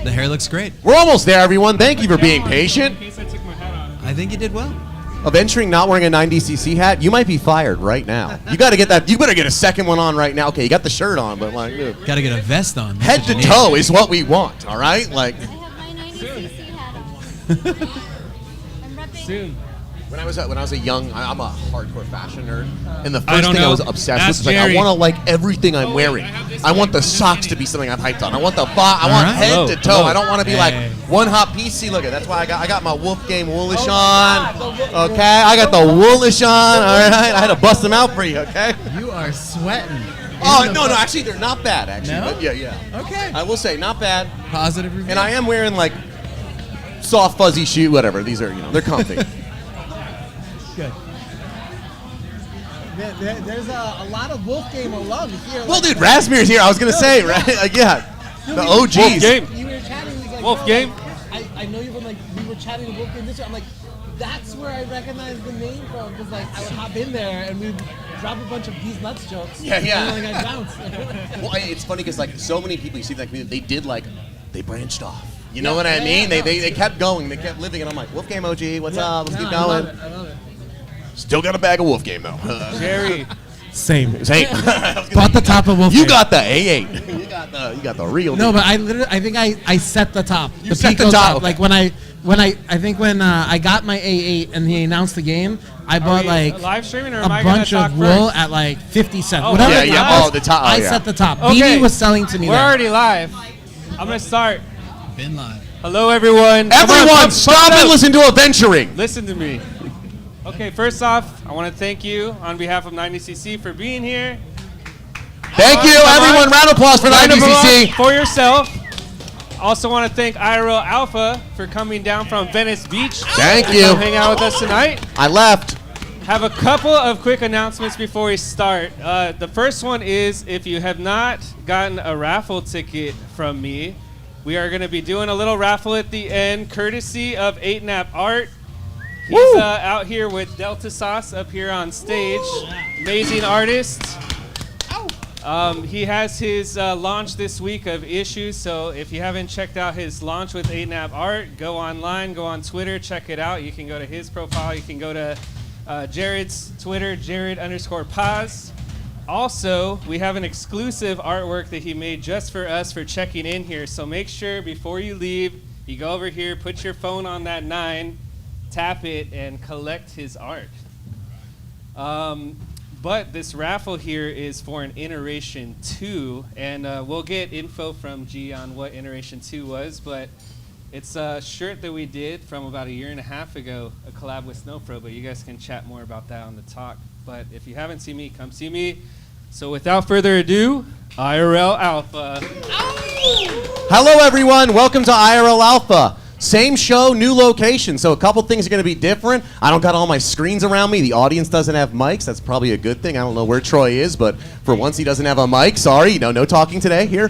The hair looks great. We're almost there, everyone. Thank you for being patient. In case I took my hat off. I think you did well. Of entering not wearing a 9DCC hat, you might be fired right now. You got to get that. You better get a second one on right now. Okay, you got the shirt on, but like, got to get a vest on. Head to toe is what we want. All right, like. I have my 9DCC hat on. I'm repping. Soon. When I was a young, I'm a hardcore fashion nerd, and the I first don't thing I know. was obsessed Ask with was like, I Jerry. want to like everything I'm Oh, wait, wearing. I have this I want one. the I'm just socks to kidding. be something I'm hyped on. I want the I want right. head to toe. Hello. I don't want to be like Hey. one hot piece. See, look at that's why I got my Wolf Game woolish on. Okay, I got the woolish on. All right, I had to bust them out for you. Okay. You are sweating. Oh no, actually they're not bad actually. No? But yeah. Okay. I will say not bad. Positive review. And I am wearing like soft fuzzy shoe, whatever. These are they're comfy. Good. There's a lot of Wolf Game alum here. Well, dude, Rasmir's here. I was gonna say, right? Like, yeah, the OGs. Wolf Game. You were chatting. Like, Wolf Game. I know you've been like we were chatting with Wolf Game this year. I'm like, that's where I recognize the name from because like I would hop in there and we'd drop a bunch of these nuts jokes. Yeah. And then, like I bounce. Well, it's funny because like so many people you see in that community, they branched off. You know what I Yeah, mean? yeah, They kept going. They kept living, and I'm like, Wolf Game OG, what's up? Let's keep I going. love it. Still got a bag of Wolf Game though. Jerry. Same. Hey, Bought the top of Wolf. you Game. got the A8. You got the real. No, deal. but I think I set the top. You set the Pico top, okay. Like when I got my A8 and he announced the game, I bought we like live streaming or a am I gonna bunch talk of wool first? at like 50 cents. Oh, Whatever yeah, it yeah. was, Oh, the top. Oh, I yeah. set the top. Okay. Beanie was selling to me We're there. already live. I'm gonna start. Been live. Hello, everyone. Come on, Everyone, come stop up. and listen to Adventuring. Listen to me. Okay, first off, I want to thank you on behalf of 90cc for being here. Thank you, Come on. everyone. Round of applause for the Round of applause IDCC. for yourself. Also want to thank IRL Alpha for coming down from Venice Beach. Thank to you. come hang out with us tonight. I left. Have a couple of quick announcements before we start. The first one is if you have not gotten a raffle ticket from me, we are going to be doing a little raffle at the end, courtesy of 8nap Art. He's out here with Delta Sauce up here on stage. Amazing artist. He has his launch this week of issues, so if you haven't checked out his launch with 8nap Art, go online, go on Twitter, check it out. You can go to his profile. You can go to Jared's Twitter, Jared_Paz. Also, we have an exclusive artwork that he made just for us for checking in here. So make sure before you leave, you go over here, put your phone on that 9, tap it, and collect his art. But this raffle here is for an Iteration 2, and we'll get info from G on what Iteration 2 was, but it's a shirt that we did from about a year and a half ago, a collab with Snowpro, but you guys can chat more about that on the talk. But if you haven't seen me, come see me. So without further ado, IRL Alpha. Hello, everyone. Welcome to IRL Alpha. Same show, new location. So a couple things are going to be different. I don't got all my screens around me. The audience doesn't have mics. That's probably a good thing. I don't know where Troy is, but for once he doesn't have a mic. Sorry, no talking today here.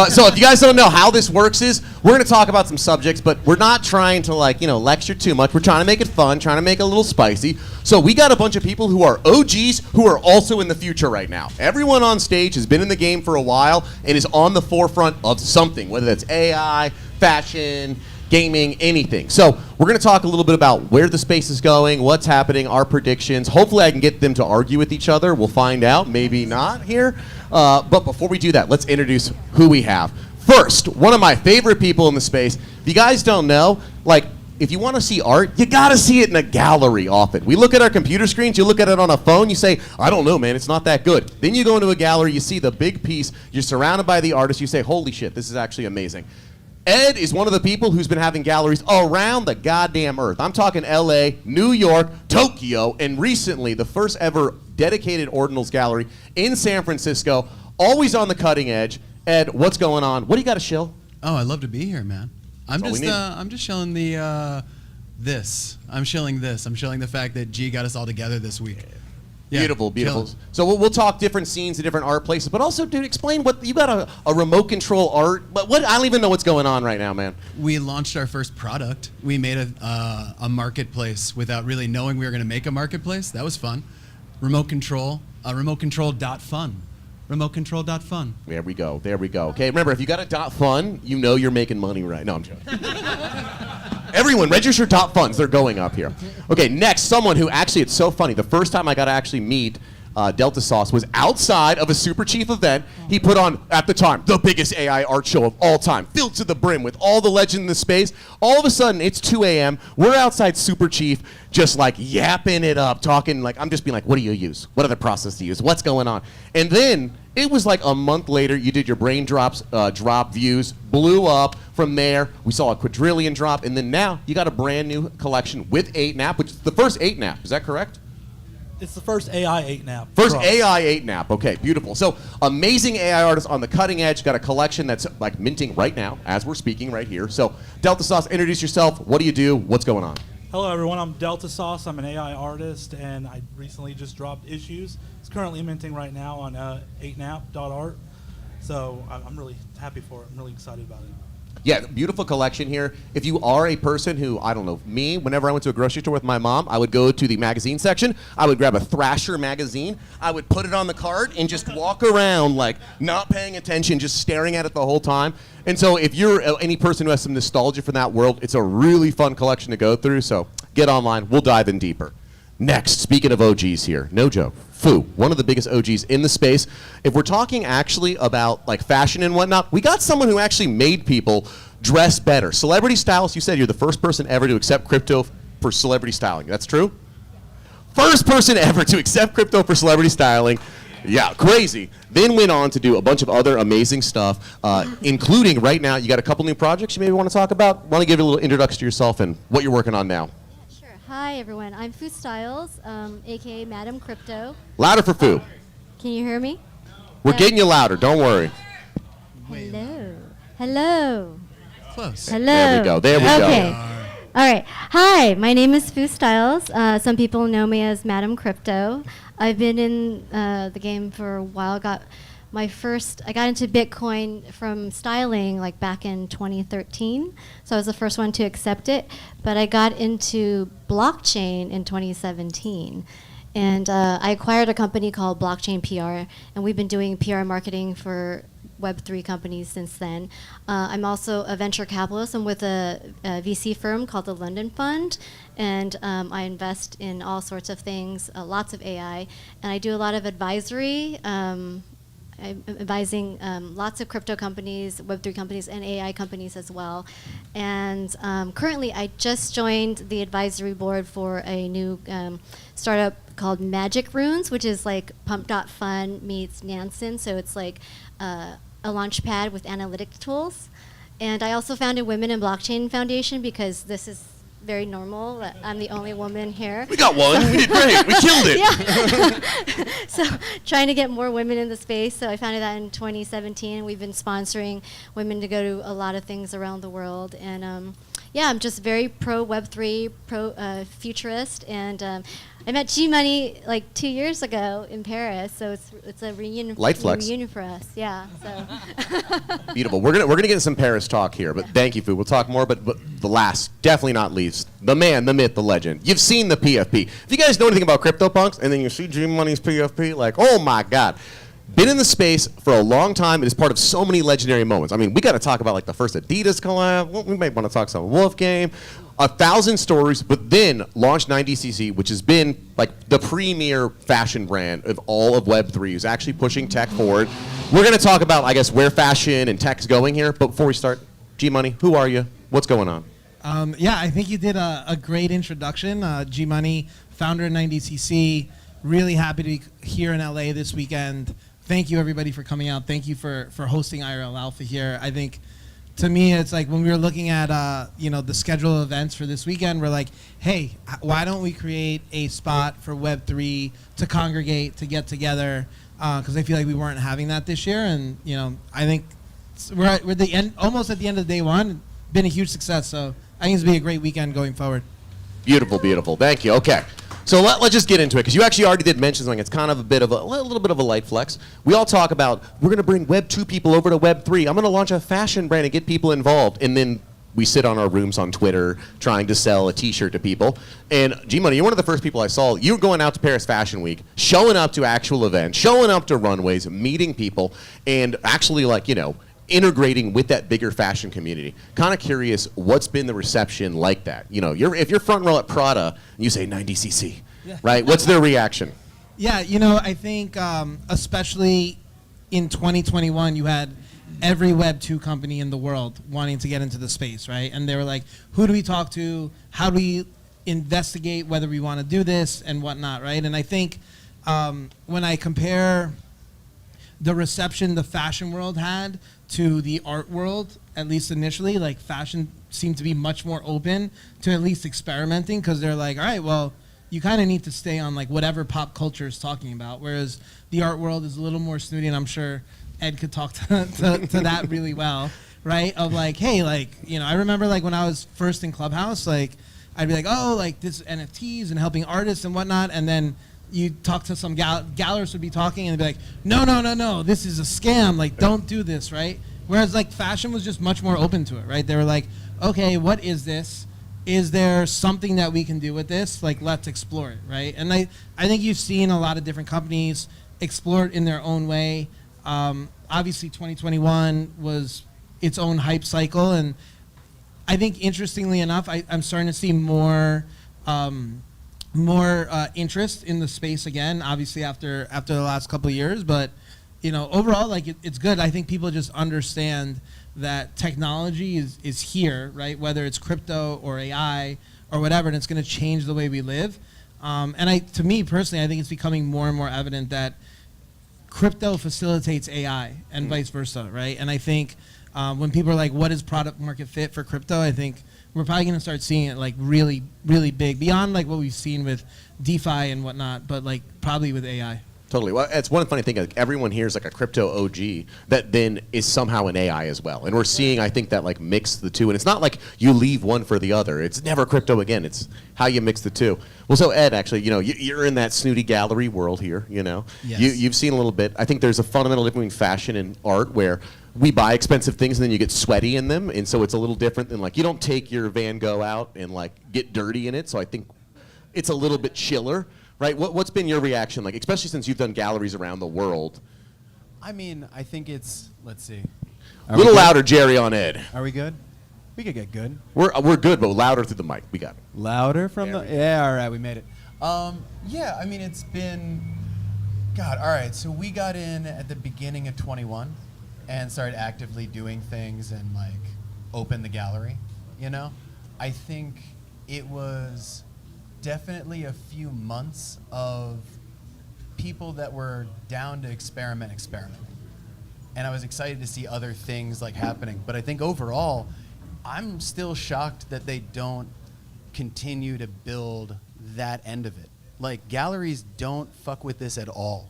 So if you guys don't know how this works is, we're going to talk about some subjects, but we're not trying to lecture too much. We're trying to make it fun, trying to make it a little spicy. So we got a bunch of people who are OGs who are also in the future right now. Everyone on stage has been in the game for a while and is on the forefront of something, whether that's AI, fashion, gaming, anything. So we're going to talk a little bit about where the space is going, what's happening, our predictions. Hopefully I can get them to argue with each other. We'll find out. Maybe not here. But before we do that, let's introduce who we have. First, one of my favorite people in the space. If you guys don't know, if you want to see art, you got to see it in a gallery often. We look at our computer screens, you look at it on a phone, you say, I don't know, man, it's not that good. Then you go into a gallery, you see the big piece, you're surrounded by the artist, you say, holy shit, this is actually amazing. Ed is one of the people who's been having galleries around the goddamn earth. I'm talking LA, New York, Tokyo, and recently the first ever dedicated ordinals gallery in San Francisco, always on the cutting edge. Ed, what's going on? What do you got to shill? Oh, I'd love to be here, man. I'm all we need. just shilling the this. I'm shilling this. I'm shilling the fact that G got us all together this week. Yeah, Beautiful. chilling. So we'll talk different scenes and different art places, but also, dude, explain what you got a remote control art. But what I don't even know what's going on right now, man. We launched our first product. We made a marketplace without really knowing we were going to make a marketplace. That was fun. Remote control. Remote control.fun. remotecontrol.fun. There we go. There we go. Okay, remember, if you got a .fun, you know you're making money right. No, I'm joking. Everyone, register .funds. They're going up here. Okay, next, someone who actually, it's so funny. The first time I got to actually meet Delta Sauce was outside of a Super Chief event. He put on, at the time, the biggest AI art show of all time, filled to the brim with all the legend in the space. All of a sudden, it's 2 a.m. We're outside Super Chief, just like yapping it up, talking like, I'm just being like, what do you use? What other process do you use? What's going on? And then it was like a month later, you did your brain drops, drop views, blew up. From there, we saw a quadrillion drop, and then now you got a brand new collection with 8nap, which is the first 8nap. Is that correct? It's the first AI 8nap. First AI 8nap. Okay, beautiful. So amazing AI artists on the cutting edge. Got a collection that's like minting right now as we're speaking right here. So Delta Sauce, introduce yourself. What do you do? What's going on? Hello, everyone. I'm Delta Sauce. I'm an AI artist, and I recently just dropped Issues. It's currently minting right now on 8nap.art. So I'm really happy for it. I'm really excited about it. Yeah, beautiful collection here. If you are a person who, I don't know, me, whenever I went to a grocery store with my mom, I would go to the magazine section. I would grab a Thrasher magazine. I would put it on the cart and just walk around like not paying attention, just staring at it the whole time. And so if you're any person who has some nostalgia for that world, it's a really fun collection to go through. So get online. We'll dive in deeper. Next, speaking of OGs here, no joke, Fu, one of the biggest OGs in the space. If we're talking actually about like fashion and whatnot, we got someone who actually made people dress better. Celebrity stylist, you said you're the first person ever to accept crypto for celebrity styling. That's true? First person ever to accept crypto for celebrity styling. Yeah, crazy. Then went on to do a bunch of other amazing stuff, including right now, you got a couple new projects you maybe want to talk about? Want to give a little introduction to yourself and what you're working on now? Sure. Hi, everyone. I'm Fu Styles, aka Madam Crypto. Louder for Fu. Can you hear me? We're getting you louder, don't worry. Hello. Hello. Close. Hello. There we go, there we go. Okay. All right. Hi, my name is Fu Styles. Some people know me as Madam Crypto. I've been in the game for a while. I got into Bitcoin from styling like back in 2013. So I was the first one to accept it. But I got into blockchain in 2017. And I acquired a company called Blockchain PR, and we've been doing PR marketing for Web3 companies since then. I'm also a venture capitalist. I'm with a VC firm called the London Fund, and I invest in all sorts of things, lots of AI, and I do a lot of advisory. I'm advising lots of crypto companies, Web3 companies, and AI companies as well. And currently, I just joined the advisory board for a new startup called Magic Runes, which is like Pump.Fun meets Nansen. So it's like a launch pad with analytic tools. And I also founded Women in Blockchain Foundation because this is very normal. I'm the only woman here. We got one. We did great. We killed it. Yeah. So trying to get more women in the space. So I founded that in 2017. We've been sponsoring women to go to a lot of things around the world. And yeah, I'm just very pro Web3, pro futurist. And I met G Money like 2 years ago in Paris. So it's a reunion. Light flex. Reunion for us. Yeah. So. Beautiful. We're gonna get some Paris talk here, but thank you, Fu. We'll talk more. But the last, definitely not least, the man, the myth, the legend. You've seen the PFP. If you guys know anything about CryptoPunks, and then you see G Money's PFP, like, oh my God. Been in the space for a long time. It is part of so many legendary moments. I mean, we got to talk about like the first Adidas collab. Well, we might want to talk some Wolf game. 1,000 stories, but then launched 9DCC, which has been like the premier fashion brand of all of Web3, is actually pushing tech forward. We're going to talk about, I guess, where fashion and tech's going here. But before we start, G Money, who are you? What's going on? Yeah, I think you did a great introduction. G Money, founder of 9DCC. Really happy to be here in LA this weekend. Thank you, everybody, for coming out. Thank you for hosting IRL Alpha here. I think, to me, it's like when we were looking at the schedule of events for this weekend, we're like, hey, why don't we create a spot for Web3 to congregate, to get together? Because I feel like we weren't having that this year, and I think we're at the end, almost at the end of day one. Been a huge success, so I think it's gonna be a great weekend going forward. Beautiful, beautiful. Thank you. Okay. So let's just get into it, because you actually already did mention something. It's kind of a little bit of a light flex. We all talk about, we're going to bring Web 2 people over to Web 3. I'm going to launch a fashion brand and get people involved. And then we sit on our rooms on Twitter trying to sell a T-shirt to people. And G-Money, you're one of the first people I saw. You were going out to Paris Fashion Week, showing up to actual events, showing up to runways, meeting people, and actually like, you know, integrating with that bigger fashion community. Kind of curious, what's been the reception like that? You know, if you're front row at Prada and you say 90cc, right? What's their reaction? Yeah, you know, I think especially in 2021, you had every Web 2 company in the world wanting to get into the space, right? And they were like, who do we talk to? How do we investigate whether we want to do this and whatnot, right? And I think when I compare the reception the fashion world had to the art world, at least initially, like fashion seemed to be much more open to at least experimenting, because they're like, all right, well, you kind of need to stay on like whatever pop culture is talking about, whereas the art world is a little more snooty, and I'm sure Ed could talk to that really well, right? Of like, hey, like, you know, I remember like when I was first in Clubhouse, like I'd be like, oh, like this NFTs and helping artists and whatnot, and then you talk to some gallerists would be talking and they'd be like, no, this is a scam, like don't do this, right? Whereas like fashion was just much more open to it, right? They were like, okay, what is this? Is there something that we can do with this? Like, let's explore it, right? And I think you've seen a lot of different companies explore it in their own way. Obviously 2021 was its own hype cycle, and I think interestingly enough, I'm starting to see more interest in the space again, obviously after the last couple of years. But you know, overall, like it's good. I think people just understand that technology is here, right? Whether it's crypto or AI or whatever, and it's going to change the way we live. And to me personally, I think it's becoming more and more evident that crypto facilitates AI and vice versa, right? And I think when people are like, what is product market fit for crypto? I think we're probably going to start seeing it like really, really big, beyond like what we've seen with DeFi and whatnot, but like probably with AI. Totally. Well, it's one funny thing. Like everyone here is like a crypto OG that then is somehow an AI as well, and we're seeing, I think, that like mix the two. And it's not like you leave one for the other. It's never crypto again. It's how you mix the two. Well, so Ed, actually, you know, you're in that snooty gallery world here. You know, Yes. You've seen a little bit. I think there's a fundamental difference between fashion and art where we buy expensive things and then you get sweaty in them, and so it's a little different than like you don't take your Van Gogh out and like get dirty in it. So I think it's a little bit chiller. Right, what's been your reaction, like, especially since you've done galleries around the world? I mean, I think it's, let's see. A little louder, Jerry, on Ed. Are we good? We could get good. We're good, but louder through the mic. We got it. Louder from There the, we go. yeah, all right, we made it. Yeah, I mean, it's been, God, all right, so we got in at the beginning of 21 and started actively doing things and, like, opened the gallery, you know? I think it was definitely a few months of people that were down to experiment. And I was excited to see other things like happening. But I think overall, I'm still shocked that they don't continue to build that end of it. Like, galleries don't fuck with this at all.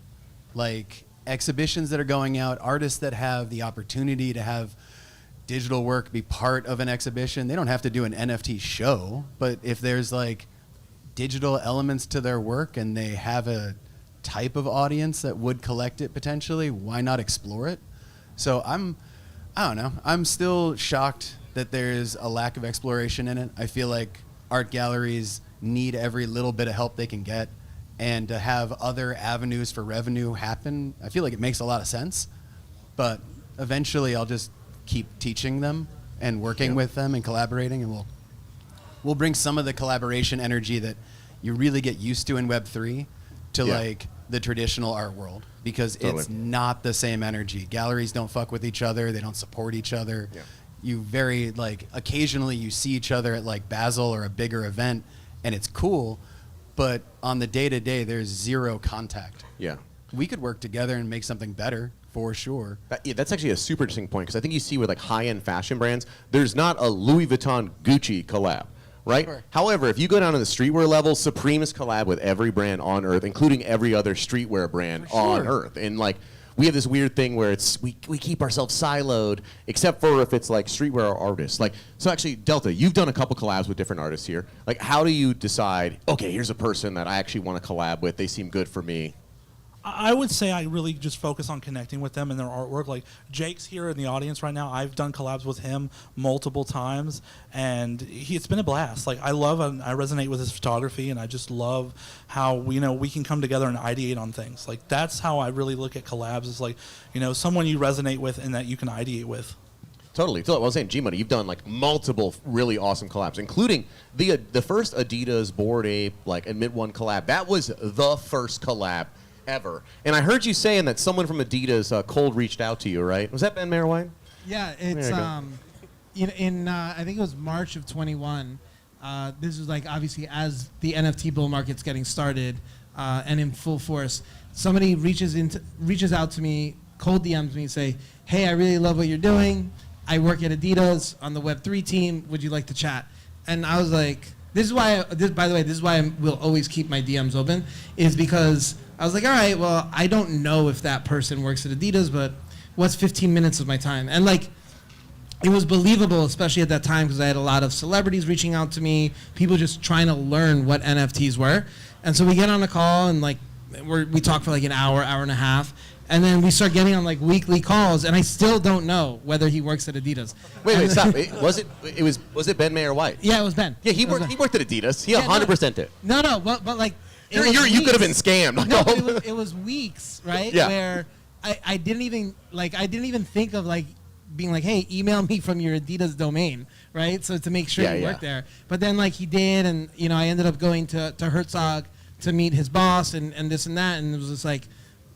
Like, exhibitions that are going out, artists that have the opportunity to have digital work be part of an exhibition, they don't have to do an NFT show. But if there's like digital elements to their work and they have a type of audience that would collect it potentially, why not explore it? So I don't know. I'm still shocked that there's a lack of exploration in it. I feel like art galleries need every little bit of help they can get, and to have other avenues for revenue happen, I feel like it makes a lot of sense. But eventually I'll just keep teaching them and working with them and collaborating, and we'll bring some of the collaboration energy that you really get used to in Web3 to like the traditional art world, because it's not the same energy. Galleries don't fuck with each other. They don't support each other. Yeah. You very, like, occasionally you see each other at like Basel or a bigger event and it's cool, but on the day-to-day there's zero contact. Yeah. We could work together and make something better. For sure. That's actually a super interesting point, because I think you see with like high-end fashion brands, there's not a Louis Vuitton Gucci collab, right? Sure. However, if you go down to the streetwear level, Supreme is collab with every brand on Earth, including every other streetwear brand on Earth. And like, we have this weird thing where it's we keep ourselves siloed, except for if it's like streetwear artists. Like, so actually, Delta, you've done a couple collabs with different artists here. Like, how do you decide, okay, here's a person that I actually want to collab with, they seem good for me? I would say I really just focus on connecting with them and their artwork. Like Jake's here in the audience right now. I've done collabs with him multiple times, and it's been a blast. Like I resonate with his photography, and I just love how we can come together and ideate on things. Like that's how I really look at collabs. Is like someone you resonate with and that you can ideate with. Totally. I was saying, G-Money, you've done like multiple really awesome collabs, including the first Adidas Bored Ape like Admit One collab. That was the first collab ever. And I heard you saying that someone from Adidas cold reached out to you, right? Was that Ben Marwine? Yeah, it's in I think it was March of 21. This was like obviously as the NFT bull market's getting started and in full force. Somebody reaches out to me, cold DMs me, and say, "Hey, I really love what you're doing. I work at Adidas on the Web3 team. Would you like to chat?" And I was like, this is why I will always keep my DMs open, is because I was like, all right, well, I don't know if that person works at Adidas, but what's 15 minutes of my time? And like, it was believable, especially at that time, because I had a lot of celebrities reaching out to me, people just trying to learn what NFTs were. And so we get on a call and like, we talk for like an hour and a half. And then we start getting on like weekly calls, and I still don't know whether he works at Adidas. Wait, stop. Was it Ben Mayer White? Yeah, it was Ben. Yeah, he worked at Adidas. He 100% did. No, but like You could have been scammed. No, but it was weeks, right? Yeah. Where I didn't even think of like being like, hey, email me from your Adidas domain, right? So to make sure you work there. But then like he did, and I ended up going to Herzog to meet his boss and this and that, and it was just like,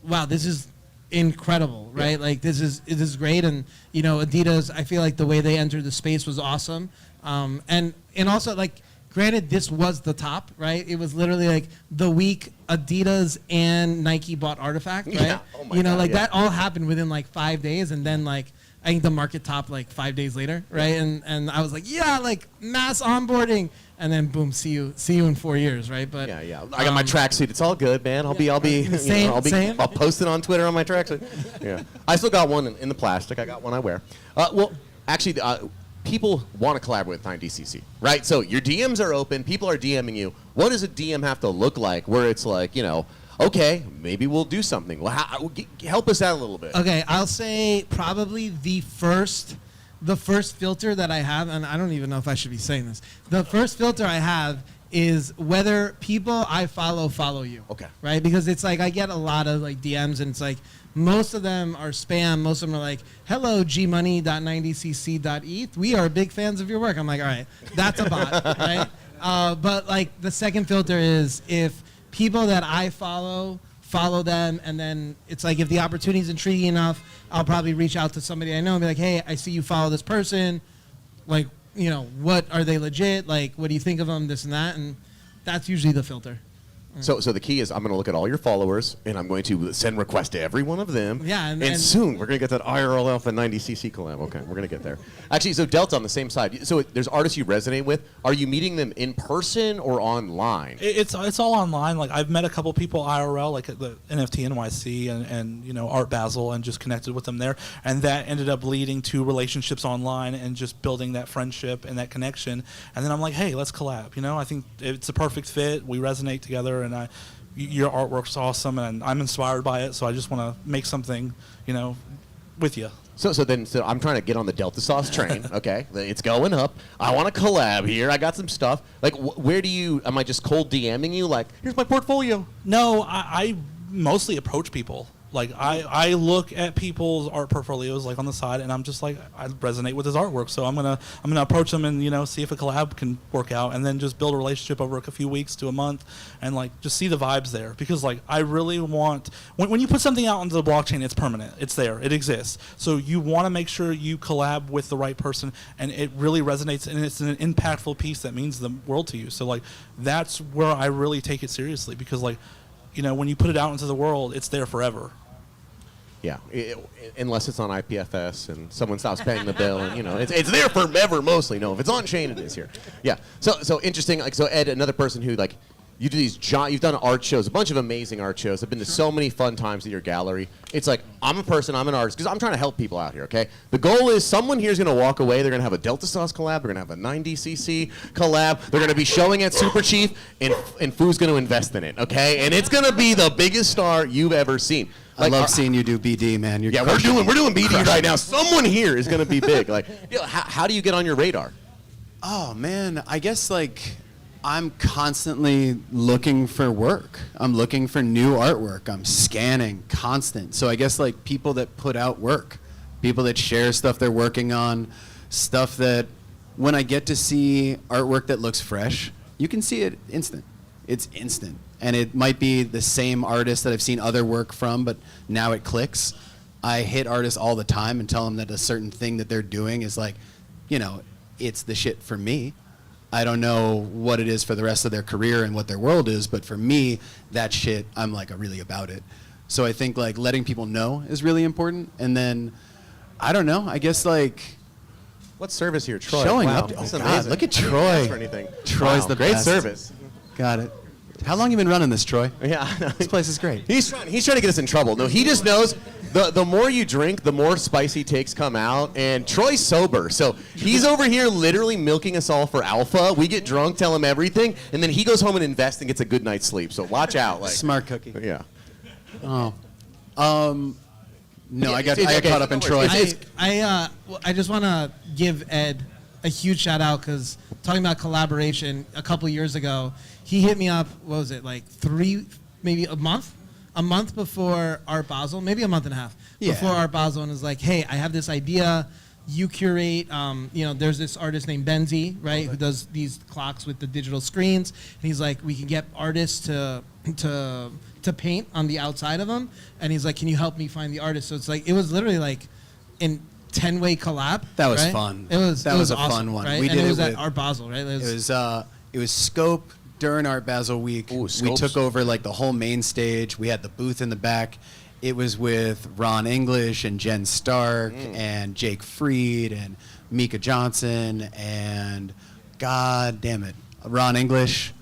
wow, this is incredible, right? Like this is great, and Adidas, I feel like the way they entered the space was awesome, and also like, granted, this was the top, right? It was literally like the week Adidas and Nike bought Artifact, right? Yeah. Oh my God, that all happened within like 5 days, and then like I think the market topped like 5 days later, right? And I was like, yeah, like mass onboarding, and then boom, see you in 4 years, right? But yeah. I got my tracksuit. It's all good, man. I'll be Same. I'll post it on Twitter on my tracksuit. Yeah. I still got one in the plastic. I got one I wear. Well, actually, people want to collaborate with 9DCC, right? So your DMs are open. People are DMing you. What does a DM have to look like where it's like, okay, maybe we'll do something. Well, help us out a little bit. Okay, I'll say probably the first filter that I have, and I don't even know if I should be saying this. The first filter I have is whether people I follow you. Okay. Right? Because it's like I get a lot of like DMs, and it's like most of them are spam. Most of them are like, hello, gmoney.90cc.eth. We are big fans of your work. I'm like, all right, that's a bot, right? But like the second filter is if people that I follow them, and then it's like if the opportunity is intriguing enough, I'll probably reach out to somebody I know and be like, hey, I see you follow this person. Like, what are they legit? Like, what do you think of them? This and that, and that's usually the filter. So the key is I'm going to look at all your followers, and I'm going to send requests to every one of them. Yeah, and soon we're going to get that IRL Alpha 90cc collab. Okay, we're going to get there. Actually, so Delta on the same side. So there's artists you resonate with. Are you meeting them in person or online? It's all online. Like I've met a couple people IRL, like at the NFT NYC and Art Basel, and just connected with them there, and that ended up leading to relationships online and just building that friendship and that connection. And then I'm like, hey, let's collab. I think it's a perfect fit. We resonate together. And your artwork's awesome, and I'm inspired by it. So I just want to make something, with you. So I'm trying to get on the Delta Sauce train. Okay, it's going up. I want to collab here. I got some stuff. Like, where do you? Am I just cold DMing you? Like, here's my portfolio. No, I mostly approach people. Like I look at people's art portfolios like on the side, and I'm just like, I resonate with his artwork, so I'm gonna approach them and see if a collab can work out, and then just build a relationship over a few weeks to a month, and like just see the vibes there, because like I really want when you put something out onto the blockchain, it's permanent, it's there, it exists. So you want to make sure you collab with the right person, and it really resonates, and it's an impactful piece that means the world to you. So like that's where I really take it seriously, because like when you put it out into the world, it's there forever. Yeah, unless it's on IPFS and someone stops paying the bill, and it's there forever mostly. No, if it's on chain, it is here. Yeah. So interesting. Like, so Ed, another person who like you do these you've done art shows, a bunch of amazing art shows. I've been to so many fun times at your gallery. It's like, I'm a person, I'm an artist, because I'm trying to help people out here, okay? The goal is someone here is going to walk away, they're going to have a Delta Sauce collab, they're going to have a 90cc collab, they're going to be showing at Super Chief, and Foo's going to invest in it, okay? And it's going to be the biggest star you've ever seen. I love seeing you do BD, man. You're we're doing BD right now. Someone here is going to be big. Like, how do you get on your radar? Oh, man, I guess, like, I'm constantly looking for work. I'm looking for new artwork. I'm scanning, constant. So I guess, like, people that put out work, people that share stuff they're working on, stuff that when I get to see artwork that looks fresh, you can see it instant. It's instant. And it might be the same artist that I've seen other work from, but now it clicks. I hit artists all the time and tell them that a certain thing that they're doing is like, you know, it's the shit for me. I don't know what it is for the rest of their career and what their world is, but for me, that shit, I'm like really about it. So I think like letting people know is really important. And then, I don't know, I guess like What service here, Troy? showing Wow, up. that's Oh God, amazing. look at I didn't Troy. ask for anything. Troy's the great best. service. Got it. How long you been running this, Troy? Yeah, This place is great. He's trying to get us in trouble. No, he just knows the more you drink, the more spicy takes come out. And Troy's sober, so he's over here literally milking us all for alpha. We get drunk, tell him everything, and then he goes home and invests and gets a good night's sleep. So watch out. Like, Smart cookie. yeah. Oh. No, Yeah, I got okay, caught up in no Troy. worries. I just want to give Ed a huge shout out because talking about collaboration, a couple years ago, he hit me up. What was it, like maybe a month before Art Basel, maybe a month and a half Yeah. before Art Basel, and was like, "Hey, I have this idea. You curate. There's this artist named Benzie, right, who does these clocks with the digital screens, and he's like, we can get artists to paint on the outside of them, and he's like, can you help me find the artist? So it's like it was literally like in 10-way collab. That was right? fun. It was That was a awesome, fun one. Right? We And did it it was at with- Art Basel, right? It was Scope during Art Basel week. Ooh, We Scope's- took over like the whole main stage. We had the booth in the back. It was with Ron English and Jen Stark and Jake Freed and Mika Johnson and God damn it, Ron English.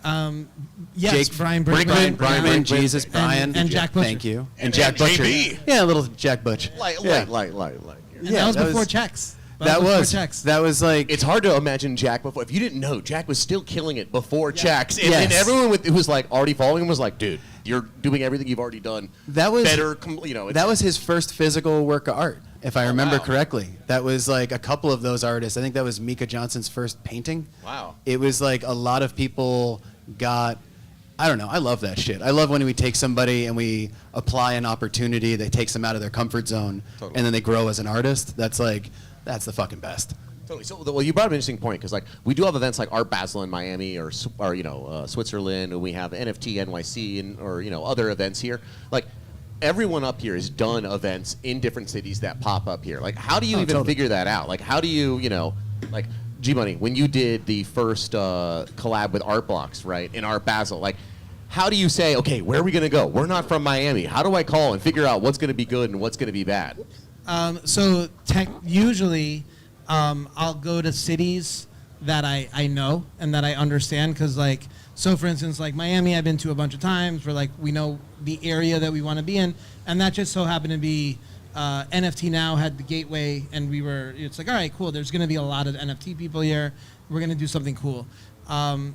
Yes, Jake Brian Brinkman, Brian, Brian, Jesus, Brian, and Jack Butcher. Thank you, and Jack And Butcher. JB. Yeah, a little Jack Butch. Light. Yeah. And that was before checks. That before was checks. that was like It's hard to imagine Jack before. If you didn't know, Jack was still killing it before Checks. And, Yes. and everyone who was like already following him was like, dude, you're doing everything you've already done. That was better. It's, That was his first physical work of art, if I remember wow. correctly. That was like a couple of those artists. I think that was Mika Johnson's first painting. Wow. It was like a lot of people got, I don't know, I love that shit. I love when we take somebody and we apply an opportunity that takes them out of their comfort zone, Totally. and then they grow as an artist. That's the fucking best. Totally. So, well, you brought up an interesting point because, like, we do have events like Art Basel in Miami or Switzerland, and we have NFT NYC or other events here. Like, everyone up here has done events in different cities that pop up here. Like, how do you even totally. figure that out? Like, how do you, like G Money when you did the first collab with Art Blocks, right, in Art Basel, like. How do you say, okay, where are we going to go? We're not from Miami. How do I call and figure out what's going to be good and what's going to be bad? Usually, I'll go to cities that I know and that I understand because, like, so for instance, like Miami, I've been to a bunch of times where, like, we know the area that we want to be in, and that just so happened to be NFT Now had the gateway, and it's like, all right, cool, there's going to be a lot of NFT people here. We're going to do something cool.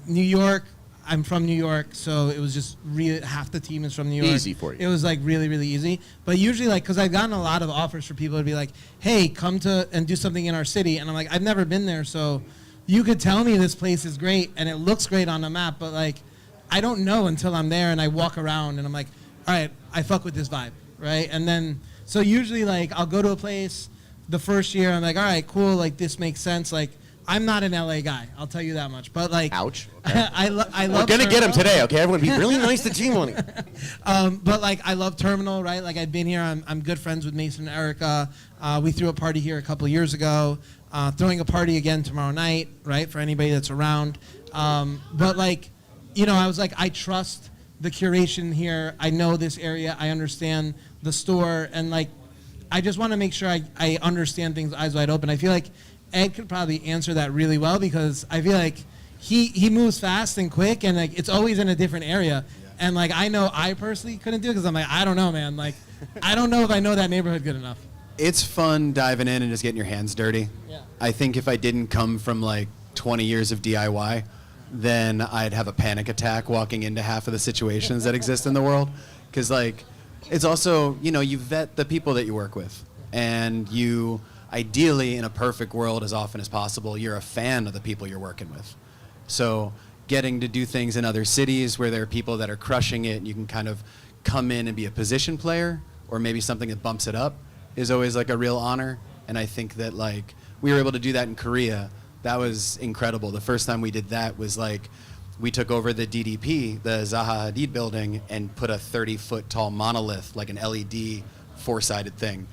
New York, I'm from New York, so it was just half the team is from New York. Easy for you. It was like really, really easy. But usually, like, because I've gotten a lot of offers for people to be like, hey, come to and do something in our city. And I'm like, I've never been there, so you could tell me this place is great and it looks great on the map, but like, I don't know until I'm there and I walk around and I'm like, all right, I fuck with this vibe, right? And then, so usually, like, I'll go to a place the first year, I'm like, all right, cool, like, this makes sense. Like, I'm not an LA guy, I'll tell you that much. But like, Ouch. Okay. I love. We're going to get him today, okay? Everyone be really nice to G Money. But like, I love Terminal, right? Like, I've been here. I'm good friends with Mason and Erica. We threw a party here a couple years ago. Throwing a party again tomorrow night, right? For anybody that's around. But like, I was like, I trust the curation here. I know this area. I understand the store, and like, I just want to make sure I understand things eyes wide open. I feel like Ed could probably answer that really well because I feel like he moves fast and quick, and like it's always in a different area. And like I know I personally couldn't do it because I'm like, I don't know, man. Like I don't know if I know that neighborhood good enough. It's fun diving in and just getting your hands dirty. Yeah. I think if I didn't come from like 20 years of DIY, then I'd have a panic attack walking into half of the situations that exist in the world. Because like, it's also, you vet the people that you work with, and you ideally, in a perfect world, as often as possible, you're a fan of the people you're working with. So getting to do things in other cities where there are people that are crushing it and you can kind of come in and be a position player or maybe something that bumps it up is always like a real honor. And I think that like we were able to do that in Korea. That was incredible. The first time we did that was like we took over the DDP, the Zaha Hadid building, and put a 30-foot tall monolith, like an LED four-sided thing.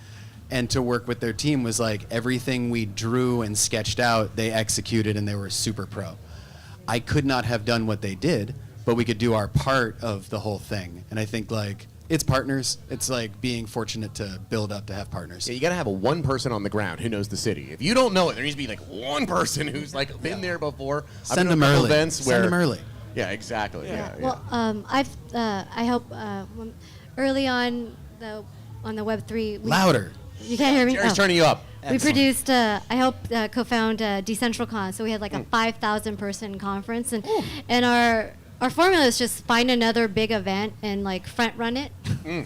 And to work with their team was like everything we drew and sketched out, they executed, and they were super pro. I could not have done what they did, but we could do our part of the whole thing. And I think like it's partners. It's like being fortunate to build up to have partners. Yeah, you got to have a one person on the ground who knows the city. If you don't know it, there needs to be like one person who's like been there before. Send them early. Send them early. Yeah, exactly. Yeah. Well, I help early on the Web3. Louder. You can't hear me. Jerry's turning you up. We produced. I helped co-found Decentralcon, so we had like a 5,000 person conference, and our formula is just find another big event and like front run it. You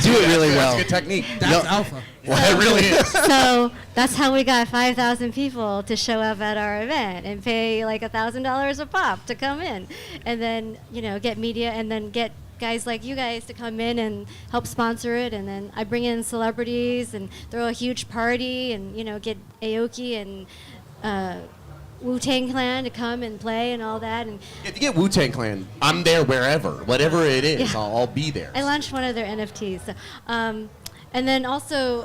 do it really well. That's a good technique. That's alpha. Well, it really is. So that's how we got 5,000 people to show up at our event and pay like $1,000 a pop to come in, and then get media, and then get guys like you guys to come in and help sponsor it, and then I bring in celebrities and throw a huge party, and get Aoki and Wu-Tang Clan to come and play and all that. And If you get Wu-Tang Clan, I'm there wherever, whatever it is. Yeah. I'll be there. I launched one of their NFTs. So, and then also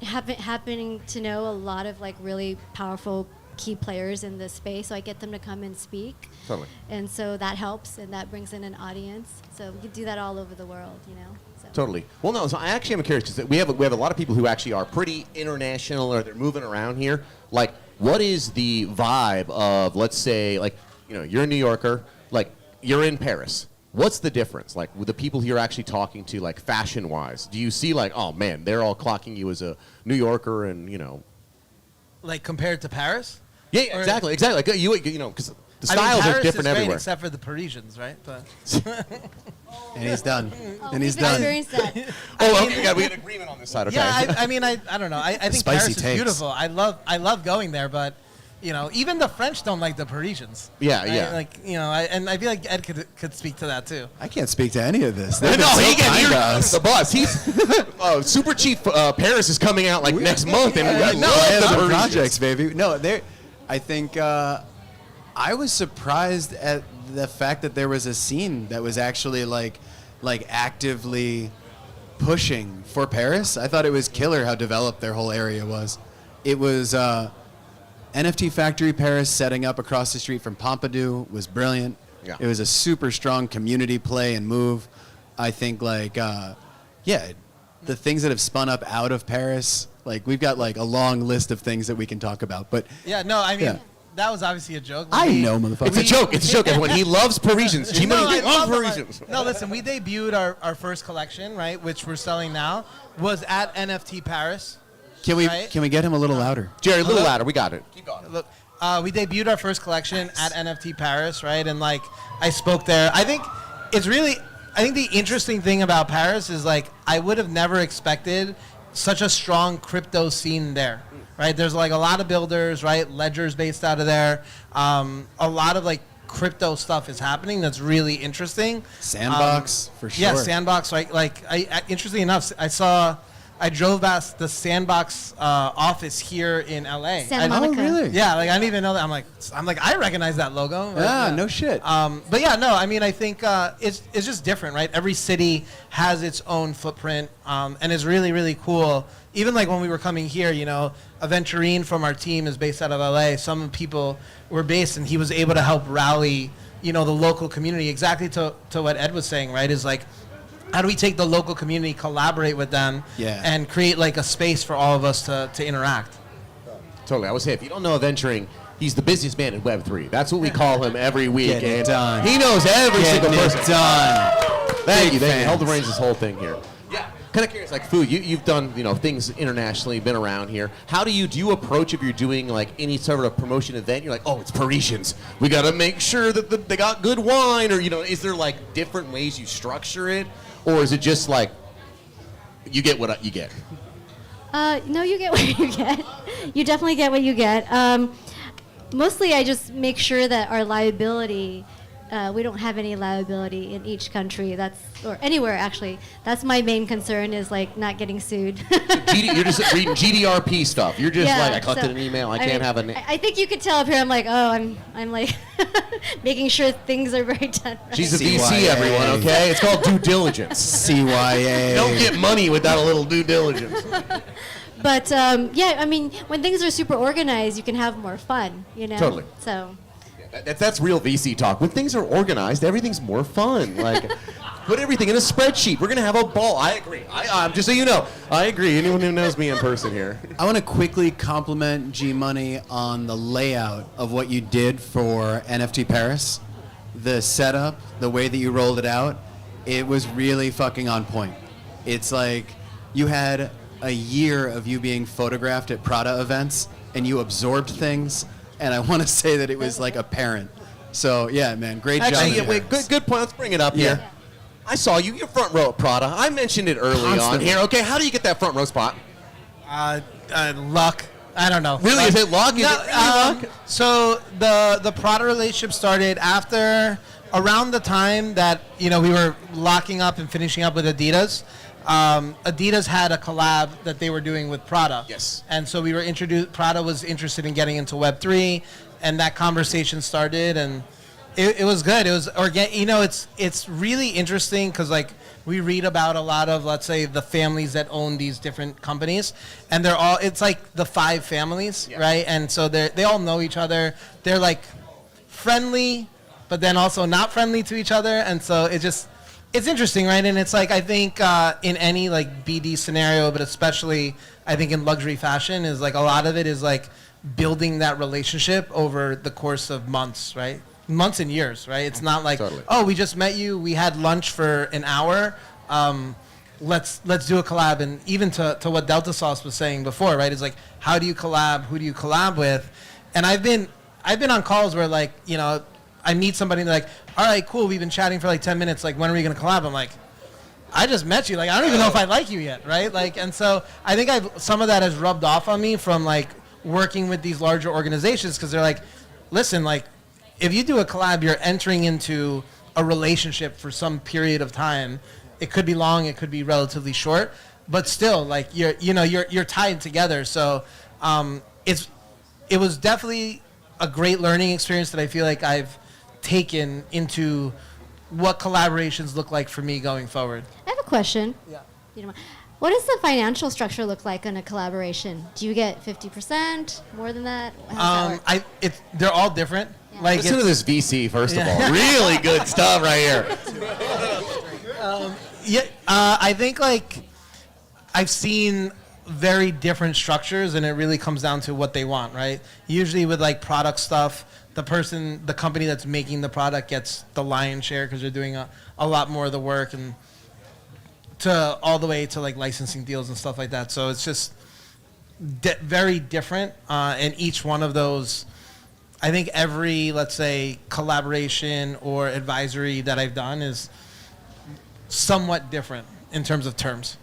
happening to know a lot of like really powerful key players in this space, so I get them to come and speak. Totally. And so that helps, and that brings in an audience. So we could do that all over the world, So. Totally. Well, no. So I actually am curious because we have a lot of people who actually are pretty international, or they're moving around here. Like, what is the vibe of, let's say, like, you're a New Yorker, like you're in Paris. What's the difference, like, with the people you're actually talking to, like, fashion-wise? Do you see, like, oh man, they're all clocking you as a New Yorker, and Like compared to Paris? Yeah, Or- exactly. Like because the I mean, styles Paris are different is great, everywhere. except for the Parisians, right? But And he's done. Oh, And he's we've done. experienced that. Oh, okay, we had agreement on this side. Okay. yeah, I mean, I don't know. I think Spicy Paris is takes. beautiful. I love going there, but even the French don't like the Parisians. Yeah, right? yeah. Like and I feel like Ed could speak to that too. I can't speak to any of this. No, They've been so he can kind hear to us. the boss. He's Super Chief Paris is coming out like next month, and I No, love I have the some Parisians. projects, baby. No, I think I was surprised at the fact that there was a scene that was actually like actively pushing for Paris. I thought it was killer how developed their whole area was. It was NFT Factory Paris setting up across the street from Pompidou was brilliant. Yeah. It was a super strong community play and move. I think the things that have spun up out of Paris, like we've got like a long list of things that we can talk about. But Yeah, no, I mean Yeah. that was obviously a joke. I know, motherfucker. It's a joke. It's a joke, everyone. He loves Parisians. No, G-Money I loves love them. Parisians. No, listen, we debuted our first collection, right, which we're selling now, was at NFT Paris. can we Right? get him a little louder? Jerry, a little Hello? louder. We got it. Keep going. Look, we debuted our first collection at NFT Paris, right? And like I spoke there. I think the interesting thing about Paris is like I would have never expected such a strong crypto scene there, right? There's like a lot of builders, right? Ledger's based out of there. A lot of like crypto stuff is happening that's really interesting. Sandbox, for sure. Yeah, Sandbox. Interestingly enough, I drove past the Sandbox office here in LA. Santa I- Monica. Oh, really? Yeah, like I didn't even know that. I'm like I recognize that logo. right? Yeah, no shit. But yeah, no, I mean I think it's just different, right? Every city has its own footprint, and it's really really cool. Even like when we were coming here, Aventurine from our team is based out of LA. Some people were based, and he was able to help rally, the local community. Exactly to what Ed was saying, right? Is like, how do we take the local community, collaborate with them, Yeah. and create like a space for all of us to interact? Totally. I would say if you don't know Aventuring, He's the busiest man in Web3. That's what we call him every week. Getting it and done. He knows every single Getting person. it done. Thank you. Big Held the fans. reins this whole thing here. Yeah. Kind of curious, like food. You've done things internationally, been around here. How do you approach if you're doing like any sort of promotion event? You're like, oh, it's Parisians. We got to make sure that they got good wine, or is there like different ways you structure it, or is it just like you get what you get? No, you get what you get. You definitely get what you get. Mostly, I just make sure that our liability, we don't have any liability in each country. Or anywhere actually. That's my main concern is like not getting sued. You're just reading GDRP stuff. You're just Yeah, like, I collected so, an email. I mean, can't have a. I think you could tell up here. I'm like, oh, I'm like making sure things are very done. Right. She's a VC, CYA. everyone. Okay, it's called due diligence. CYA. Don't get money without a little due diligence. But yeah, I mean, when things are super organized, you can have more fun. Totally. So. That's real VC talk. When things are organized, everything's more fun. Like, put everything in a spreadsheet. We're gonna have a ball. I agree. I'm just so you know, I agree. Anyone who knows me in person here. I want to quickly compliment G Money on the layout of what you did for NFT Paris. The setup, the way that you rolled it out, it was really fucking on point. It's like you had a year of you being photographed at Prada events and you absorbed things, and I want to say that it was like apparent. So yeah, man, great job. Actually, there. wait, good point. Let's bring it up Yeah. here. I saw you. You're front row at Prada. I mentioned it early on Constantly. here. Okay, how do you get that front row spot? Luck. I don't know. Really? Is it luck? Is No, it really luck? So the Prada relationship started after around the time that we were locking up and finishing up with Adidas. Adidas had a collab that they were doing with Prada. Yes. And so we were introduced. Prada was interested in getting into Web3, and that conversation started, and it was good. It was it's really interesting because like we read about a lot of, let's say, the families that own these different companies, and it's like the 5 families, right? And so they all know each other. They're like friendly, but then also not friendly to each other, and so it's interesting, right? And it's like, I think in any like BD scenario, but especially I think in luxury fashion, is like a lot of it is like building that relationship over the course of months, right? Months and years, right? It's not like, Totally. oh, we just met you, we had lunch for an hour, let's do a collab. And even to what Delta Sauce was saying before, right? It's like, how do you collab? Who do you collab with? And I've been on calls where like, I meet somebody and they're like, all right, cool, we've been chatting for like 10 minutes, like when are we gonna collab? I'm like, I just met you, like I don't even know if I like you yet, right? Like, and so I think some of that has rubbed off on me from like working with these larger organizations, because they're like, listen, like if you do a collab, you're entering into a relationship for some period of time. It could be long, it could be relatively short, but still like you're tied together. So it was definitely a great learning experience that I feel like I've taken into what collaborations look like for me going forward. I have a question. Yeah. You don't mind. What does the financial structure look like in a collaboration? Do you get 50%, more than that? How does that work? They're all different. Yeah. Like Listen to this VC first of all. Really good stuff right here. I think like I've seen very different structures, and it really comes down to what they want, right? Usually with like product stuff, the company that's making the product gets the lion's share because they're doing a lot more of the work, and to all the way to like licensing deals and stuff like that. So it's just very different, and each one of those, I think every, let's say, collaboration or advisory that I've done is somewhat different in terms of terms.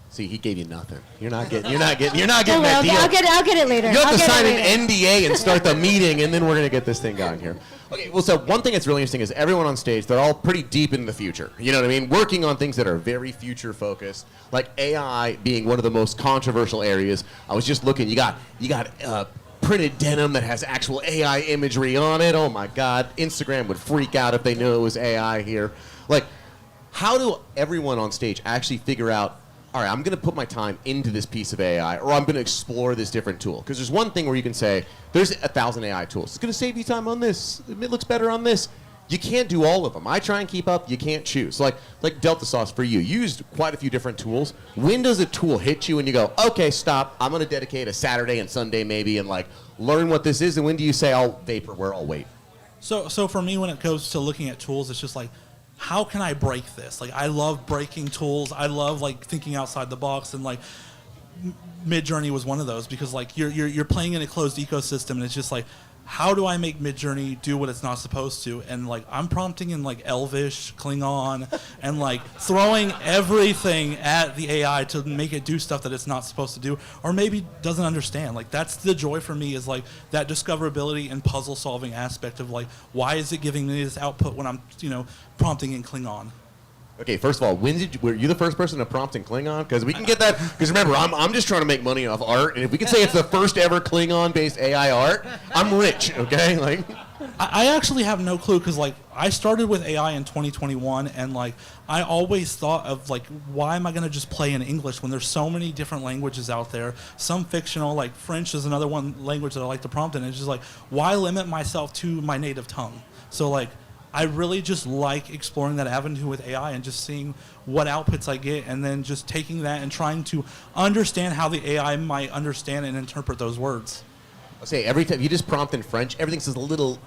See, he gave you nothing. You're not getting that Okay, deal. I'll get it later. You have I'll to get sign it later. an NDA and start the meeting, and then we're going to get this thing going here. Okay, well, so one thing that's really interesting is everyone on stage, they're all pretty deep in the future. You know what I mean? Working on things that are very future-focused, like AI being one of the most controversial areas. I was just looking. You got printed denim that has actual AI imagery on it. Oh, my God. Instagram would freak out if they knew it was AI here. Like, how do everyone on stage actually figure out, all right, I'm going to put my time into this piece of AI, or I'm going to explore this different tool? Because there's one thing where you can say, there's 1,000 AI tools. It's going to save you time on this. It looks better on this. You can't do all of them. I try and keep up. You can't choose. Like Delta Sauce for you. You used quite a few different tools. When does a tool hit you and you go, okay, stop. I'm going to dedicate a Saturday and Sunday maybe and like learn what this is, and when do you say, "I'll vaporware, I'll wait"? So for me, when it goes to looking at tools, it's just like, how can I break this? Like, I love breaking tools. I love like thinking outside the box, and like Midjourney was one of those, because like you're playing in a closed ecosystem, and it's just like, how do I make Midjourney do what it's not supposed to? And like I'm prompting in like Elvish, Klingon, and like throwing everything at the AI to make it do stuff that it's not supposed to do, or maybe doesn't understand. Like that's the joy for me, is like that discoverability and puzzle solving aspect of like, why is it giving me this output when I'm prompting in Klingon? Okay, first of all, were you the first person to prompt in Klingon? Because we can get that. Because remember, I'm just trying to make money off art, and if we can say it's the first ever Klingon-based AI art, I'm rich. Okay, like. I actually have no clue, because like I started with AI in 2021, and like I always thought of like, why am I going to just play in English when there's so many different languages out there? Some fictional, like French is another one language that I like to prompt in. It's just like, why limit myself to my native tongue? So like, I really just like exploring that avenue with AI and just seeing what outputs I get, and then just taking that and trying to understand how the AI might understand and interpret those words. I'll say every time you just prompt in French, everything's just a little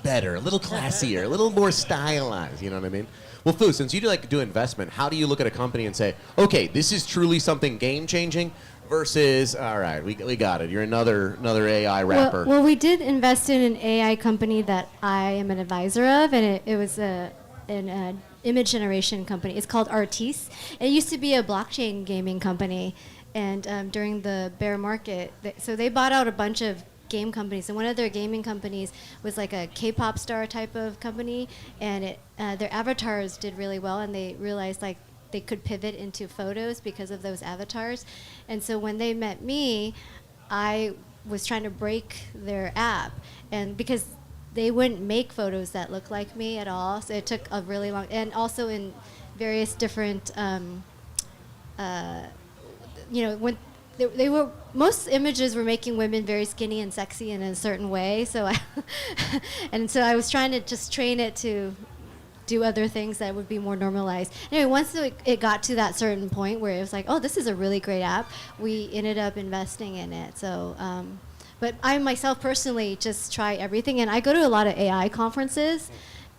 better, a little classier, a little more stylized. You know what I mean? Well, Fu, since you do investment, how do you look at a company and say, okay, this is truly something game changing? Versus, all right, we got it. You're another AI rapper. Well, we did invest in an AI company that I am an advisor of, and it was an image generation company. It's called Artis. It used to be a blockchain gaming company, and during the bear market, so they bought out a bunch of game companies, and one of their gaming companies was like a K-pop star type of company, and their avatars did really well, and they realized like they could pivot into photos because of those avatars. And so when they met me, I was trying to break their app, and because they wouldn't make photos that look like me at all, so it took a really long, and also in various different when they were, most images were making women very skinny and sexy in a certain way, so I was trying to just train it to do other things that would be more normalized. Anyway, once it got to that certain point where it was like, oh, this is a really great app, we ended up investing in it. So, but I myself personally just try everything, and I go to a lot of AI conferences,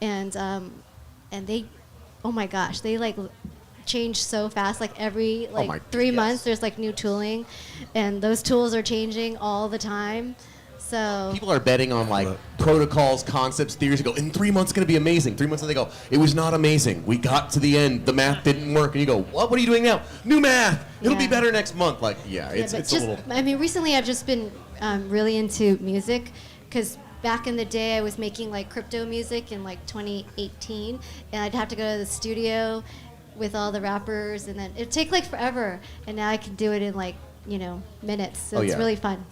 and they, oh my gosh, they like change so fast. Like every 3 months, there's like new tooling, and those tools are changing all the time. So people are betting on like protocols, concepts, theories. They go, in 3 months it's going to be amazing. 3 months and they go, it was not amazing. We got to the end. The math didn't work. And you go, what are you doing now? New math. It'll be better next month. Like, it's a little. I mean, recently I've just been really into music, because back in the day I was making like crypto music in like 2018, and I'd have to go to the studio with all the rappers, and then it'd take like forever, and now I can do it in like minutes, so it's really fun.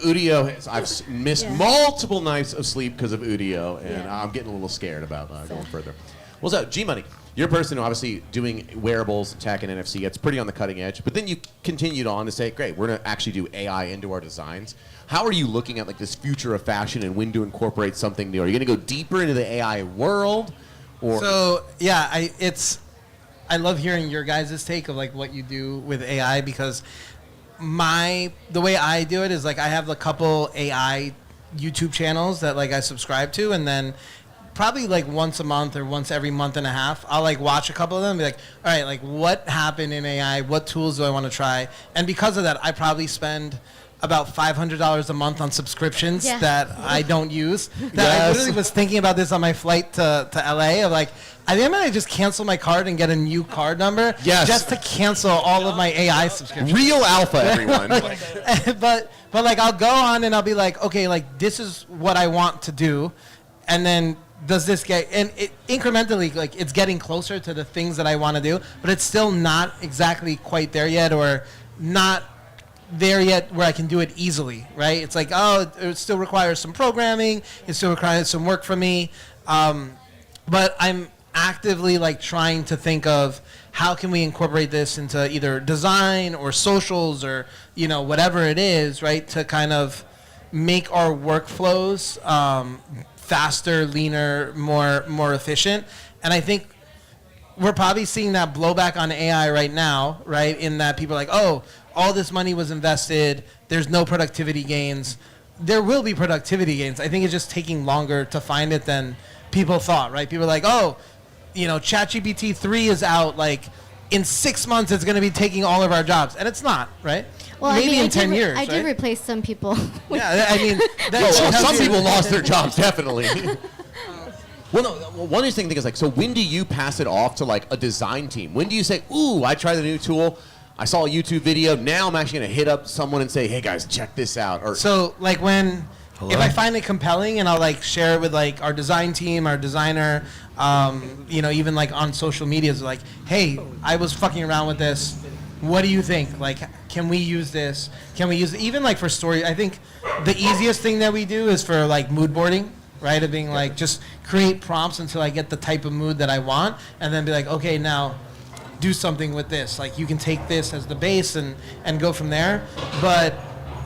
Udio, I've missed multiple nights of sleep because of Udio, and I'm getting a little scared about going further. Well, so G-Money, you're a person who obviously doing wearables, tech, and NFC. It's pretty on the cutting edge, but then you continued on to say, great, we're going to actually do AI into our designs. How are you looking at like this future of fashion and when to incorporate something new? Are you going to go deeper into the AI world? Or So, yeah, I love hearing your guys' take of like what you do with AI, because the way I do it is like I have a couple AI YouTube channels that like I subscribe to, and then probably like once a month or once every month and a half, I'll like watch a couple of them and be like, all right, like what happened in AI? What tools do I want to try? And because of that, I probably spend about $500 a month on subscriptions that I don't use. I literally was thinking about this on my flight to LA. Of like, I think I'm gonna just cancel my card and get a new card number just to cancel all of my AI subscriptions. Real alpha, everyone. but like I'll go on and I'll be like, okay, like this is what I want to do, and then does this get, and it incrementally, like it's getting closer to the things that I want to do, but it's still not exactly quite there yet, or not there yet where I can do it easily, right? It's like, oh, it still requires some programming, it still requires some work from me, but I'm actively like trying to think of how can we incorporate this into either design or socials or whatever it is, right, to kind of make our workflows faster, leaner, more efficient. And I think we're probably seeing that blowback on AI right now, right, in that people are like, oh, all this money was invested, there's no productivity gains. there will be productivity gains. I think it's just taking longer to find it than people thought, right? People are like, oh, ChatGPT 3 is out, like in 6 months it's going to be taking all of our jobs, and it's not, right? Well, Maybe in 10 years, I right? did replace some people. Yeah, I mean, Some people lost their jobs, definitely. Well, no, one interesting thing is like, so when do you pass it off to like a design team? When do you say, ooh, I tried the new tool, I saw a YouTube video, now I'm actually going to hit up someone and say, hey guys, check this out? Or so like if I find it compelling and I'll like share it with like our design team, our designer, even like on social media, it's like, hey, I was fucking around with this. What do you think? Like, can we use this? Can we use it? Even like for story? I think the easiest thing that we do is for like mood boarding, right? Of being like, just create prompts until I get the type of mood that I want, and then be like, okay, now do something with this. Like, you can take this as the base and go from there. But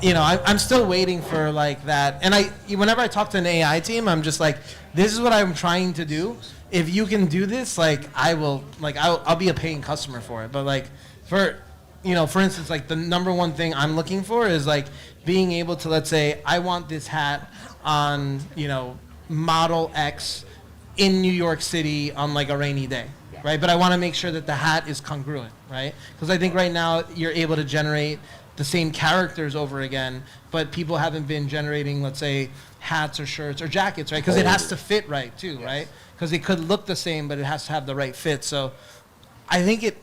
I'm still waiting for like that. And whenever I talk to an AI team, I'm just like, this is what I'm trying to do. If you can do this, like, I'll be a paying customer for it. But like, for instance, like the number one thing I'm looking for is like being able to, let's say, I want this hat on, model X in New York City on like a rainy day, right? But I want to make sure that the hat is congruent, right? Because I think right now you're able to generate the same characters over again, but people haven't been generating, let's say, hats or shirts or jackets, right? Because it has to fit right too, right? Because it could look the same, but it has to have the right fit. So I think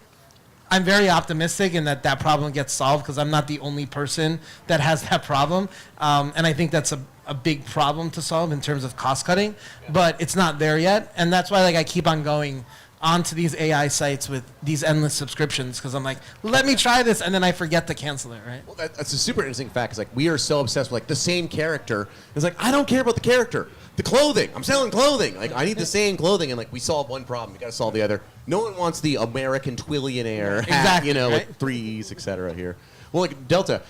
I'm very optimistic in that problem gets solved, because I'm not the only person that has that problem. And I think that's a big problem to solve in terms of cost cutting, but it's not there yet. And that's why I keep on going onto these AI sites with these endless subscriptions, because I'm like, let me try this, and then I forget to cancel it, right? Well, that's a super interesting fact. Is like we are so obsessed with like the same character. It's like, I don't care about the character, the clothing. I'm selling clothing. Like, I need the same clothing, and like we solve one problem, we got to solve the other. No one wants the American twillionaire hat, Exactly, right? like 3's, etc. Here. Well, like Delta,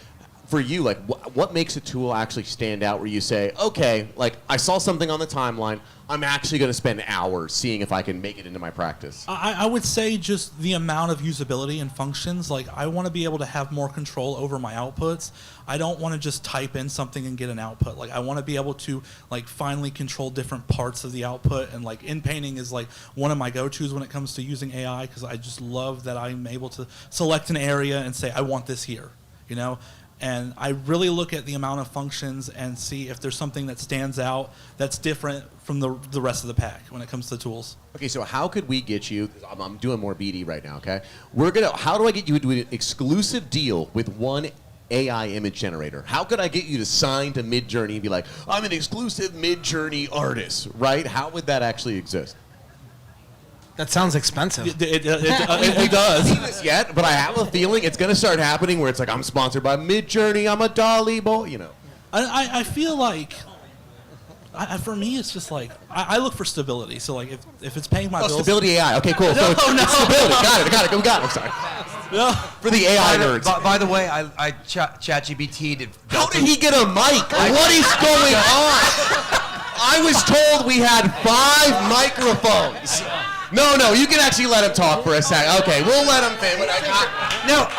for you, like what makes a tool actually stand out where you say, okay, like I saw something on the timeline, I'm actually going to spend hours seeing if I can make it into my practice? I would say just the amount of usability and functions. Like, I want to be able to have more control over my outputs. I don't want to just type in something and get an output. Like, I want to be able to like finally control different parts of the output. And like inpainting is like one of my go-tos when it comes to using AI, because I just love that I'm able to select an area and say, I want this here, And I really look at the amount of functions and see if there's something that stands out that's different from the rest of the pack when it comes to tools. Okay, so how could we get you? I'm doing more BD right now. Okay, how do I get you into an exclusive deal with one AI image generator? How could I get you to sign to Midjourney and be like, I'm an exclusive Midjourney artist, right? How would that actually exist? That sounds expensive. It does. I haven't seen this yet, but I have a feeling it's going to start happening where it's like, I'm sponsored by Midjourney, I'm a Dolly boy, I feel like, for me, it's just like, I look for stability. So like, if it's paying my bills. Stability AI. Okay, cool. So it's stability. Got it. We got it. I'm sorry. No. For the AI nerds. By the way, I ChatGPT. How did he get a mic? What is going on? I was told we had 5 microphones. No, you can actually let him talk for a second. Okay, we'll let him finish.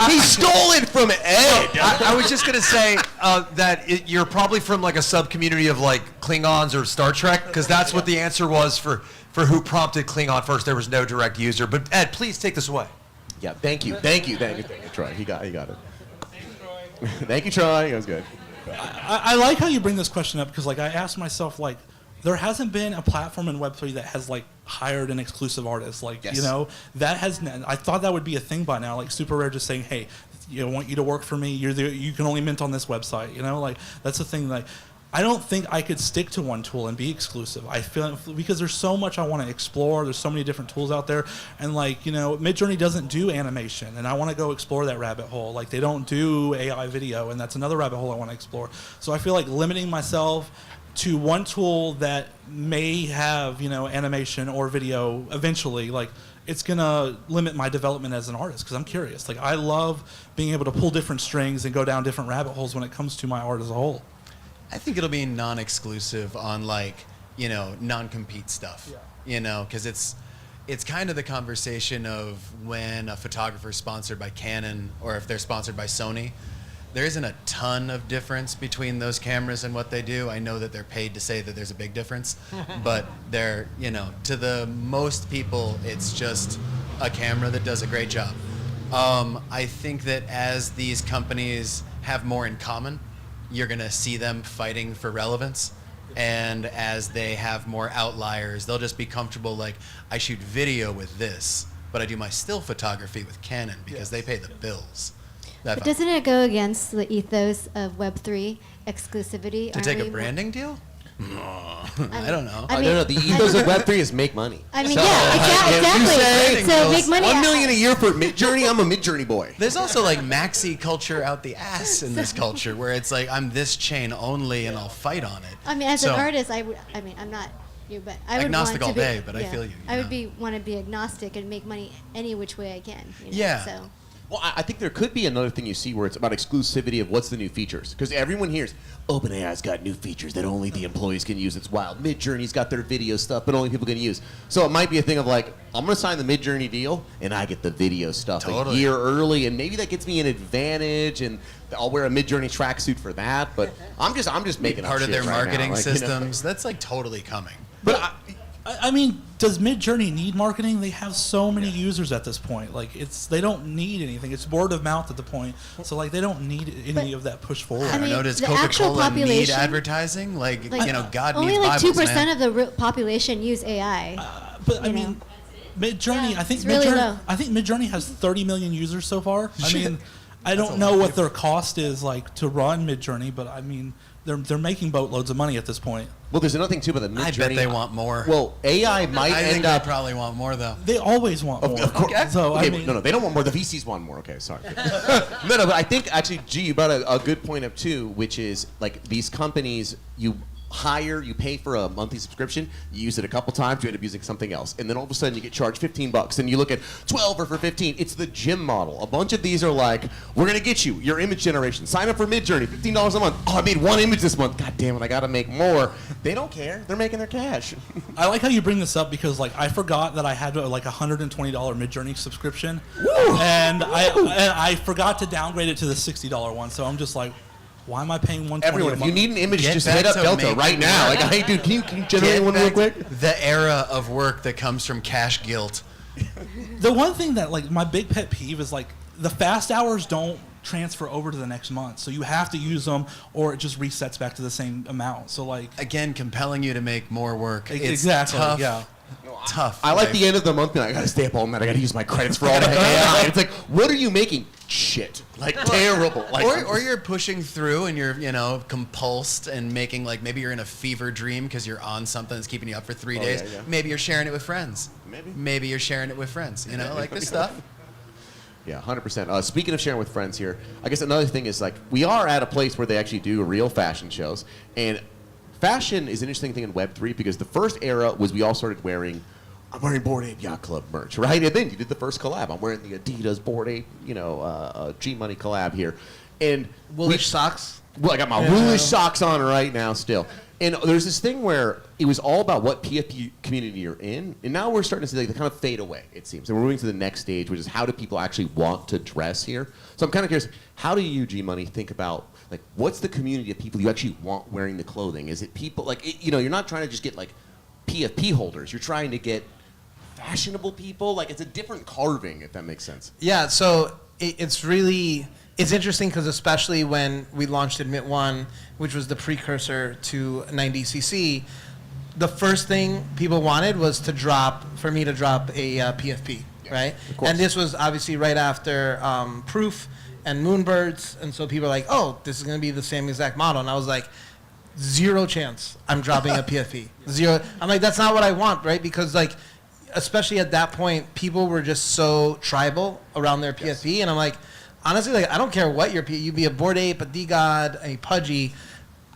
He stole it from Ed. I was just gonna say that you're probably from like a sub-community of like Klingons or Star Trek, because that's what the answer was for who prompted Klingon first. There was no direct user. But Ed, please take this away. Yeah, thank you, Troy. He got it. Thank you, Troy. It was good. I like how you bring this question up, because like I asked myself, like, there hasn't been a platform in Web3 that has like hired an exclusive artist. Like, yes. That has. I thought that would be a thing by now. Like Super Rare just saying, hey, I want you to work for me. You can only mint on this website. Like that's the thing. Like, I don't think I could stick to one tool and be exclusive. I feel, because there's so much I want to explore. There's so many different tools out there, and like Midjourney doesn't do animation, and I want to go explore that rabbit hole. Like they don't do AI video, and that's another rabbit hole I want to explore. So I feel like limiting myself to one tool that may have animation or video eventually, like it's gonna limit my development as an artist, because I'm curious. Like I love being able to pull different strings and go down different rabbit holes when it comes to my art as a whole. I think it'll be non-exclusive on like, non-compete stuff, because it's kind of the conversation of when a photographer is sponsored by Canon, or if they're sponsored by Sony, there isn't a ton of difference between those cameras and what they do. I know that they're paid to say that there's a big difference, but they're, to the most people, it's just a camera that does a great job. I think that as these companies have more in common, you're going to see them fighting for relevance. And as they have more outliers, they'll just be comfortable like, I shoot video with this, but I do my still photography with Canon because they pay the bills. But doesn't it go against the ethos of Web3 exclusivity? To take a branding deal? I don't know. No, the ethos of Web3 is make money. I mean, So, exactly. So make money. $1 million a year for Midjourney. I'm a Midjourney boy. There's also like maxi culture out the ass in this culture where it's like, I'm this chain only and I'll fight on it. I mean, as So- an artist, I'm not you, but I would Agnostic want all to be, day, but I feel you, I you would know. want to be agnostic and make money any which way I can. Yeah. So. Well, I think there could be another thing you see where it's about exclusivity of what's the new features. Because everyone hears, OpenAI's got new features that only the employees can use. It's wild. Midjourney's got their video stuff, but only people can use. So it might be a thing of like, I'm going to sign the Midjourney deal, and I get the video stuff a year early, and maybe that gets me an advantage, and I'll wear a Midjourney tracksuit for that. But I'm just making part up of their shit right marketing now. Like, systems. That's like totally coming. But I mean, does Midjourney need marketing? They have so many users at this point. Like, they don't need anything. It's word of mouth at the point. So like, they don't need any of that push forward. I mean, does the actual Coca-Cola need population- advertising? Like God only needs like Bibles, 2% man. of the population use AI. But I mean, Midjourney. Yeah, I think it's really low. I think Midjourney has 30 million users so far. I mean, I don't know what their cost is like to run Midjourney, but I mean, they're making boatloads of money at this point. Well, there's another thing too about the Midjourney. I bet they want more. Well, AI might I think end they up. probably want more though. They always want more. Of course. So Okay, I mean, no, they don't want more. The VCs want more. Okay, sorry. no, but I think actually, you brought a good point up too, which is like these companies, you pay for a monthly subscription, you use it a couple times, you end up using something else, and then all of a sudden you get charged $15, and you look at 12 or for 15. It's the gym model. A bunch of these are like, we're gonna get you your image generation. Sign up for Midjourney, $15 a month. Oh, I made one image this month. God damn it, I gotta make more. They don't care. They're making their cash. I like how you bring this up because like I forgot that I had like a $120 Midjourney subscription, and I forgot to downgrade it to the $60 one. So I'm just like, why am I paying $120? Everyone, if you need an image, Get just back hit up to Delta making right now. work. Like, hey, dude, can you generate one real quick? The era of work that comes from cash guilt. The one thing that like my big pet peeve is like the fast hours don't transfer over to the next month, so you have to use them or it just resets back to the same amount. So like Again, compelling you to make more work. It's exactly, tough. yeah. Tough. I like the end of the month. I gotta stay up all night. I gotta use my credits for all the AI. It's like, what are you making? Shit, like terrible. Like, or you're pushing through and you're compulsed and making like maybe you're in a fever dream because you're on something that's keeping you up for 3 days. yeah. Maybe you're sharing it with friends. Maybe You're sharing it with friends. Like this stuff. Yeah, 100%. Speaking of sharing with friends here, I guess another thing is like we are at a place where they actually do real fashion shows, and fashion is an interesting thing in Web3 because the first era was we all started wearing. I'm wearing Bored Ape Yacht Club merch, right? And then you did the first collab. I'm wearing the Adidas Bored Ape, G Money collab here, and Woolish socks. Well, I got my Woolish socks on right now still. And there's this thing where it was all about what PFP community you're in, and now we're starting to see like, they kind of fade away, it seems. And we're moving to the next stage, which is how do people actually want to dress here? So I'm kind of curious, how do you, G Money, think about like what's the community of people you actually want wearing the clothing? Is it people like you're not trying to just get like PFP holders, you're trying to get fashionable people? Like it's a different carving, if that makes sense. Yeah, so it's interesting because especially when we launched Admit One, which was the precursor to 90cc, the first thing people wanted was for me to drop a PFP, right? Of course. And this was obviously right after Proof and Moonbirds, and so people are like, oh, this is going to be the same exact model. And I was like, zero chance I'm dropping a PFP. Zero. I'm like, that's not what I want, right? Because like, especially at that point, people were just so tribal around their PFP, and I'm like, honestly, like I don't care what your you be a Bored Ape, a D-God, a Pudgy.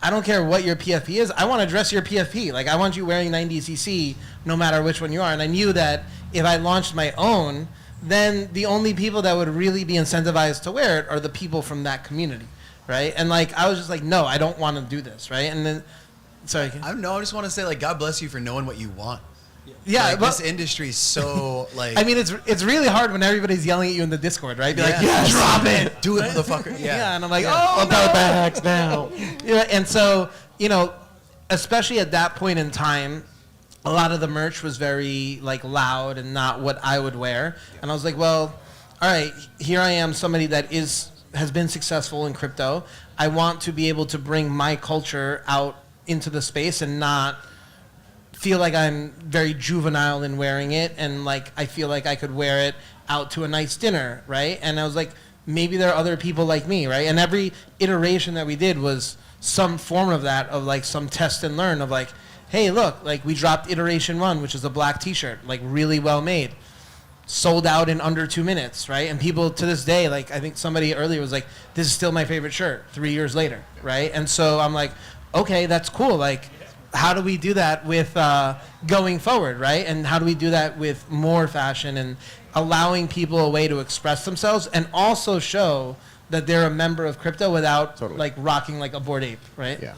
I don't care what your PFP is. I want to dress your PFP. Like I want you wearing 90cc no matter which one you are. And I knew that if I launched my own, then the only people that would really be incentivized to wear it are the people from that community, right? And like I was just like, no, I don't want to do this, right? And then, sorry. I just want to say like God bless you for knowing what you want. Yeah, Like, but this industry's so like. I mean, it's really hard when everybody's yelling at you in the Discord, right? Be like, Yeah. drop it, do it, motherfucker. yeah. And I'm like, Yeah. oh Up no, our backs now. yeah. And so, especially at that point in time, a lot of the merch was very like loud and not what I would wear. And I was like, well, all right, here I am, somebody that has been successful in crypto. I want to be able to bring my culture out into the space and not feel like I'm very juvenile in wearing it, and like I feel like I could wear it out to a nice dinner, right? And I was like, maybe there are other people like me, right? And every iteration that we did was some form of that, of like some test and learn of like, hey, look, like we dropped iteration 1, which is a black t-shirt, like really well made, sold out in under 2 minutes, right? And people to this day, like I think somebody earlier was like, this is still my favorite shirt 3 years later, right? And so I'm like, okay, that's cool. Like, how do we do that with going forward, right? And how do we do that with more fashion and allowing people a way to express themselves and also show that they're a member of crypto without like rocking like a Bored Ape, right? Yeah.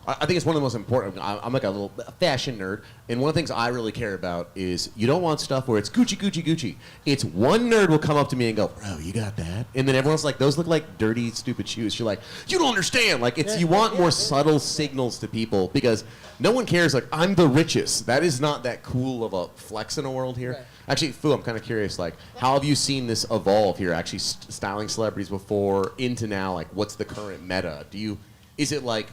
I think it's one of the most important. I'm like a little fashion nerd, and one of the things I really care about is you don't want stuff where it's Gucci, Gucci, Gucci. It's one nerd will come up to me and go, bro, you got that? And then everyone's like, those look like dirty, stupid shoes. You're like, you don't understand. Like, you want more subtle signals to people because no one cares. Like, I'm the richest. That is not that cool of a flex in a world here. Right. Actually, Fu, I'm kind of curious. Like, how have you seen this evolve here? Actually, styling celebrities before into now. Like, what's the current meta? Is it like?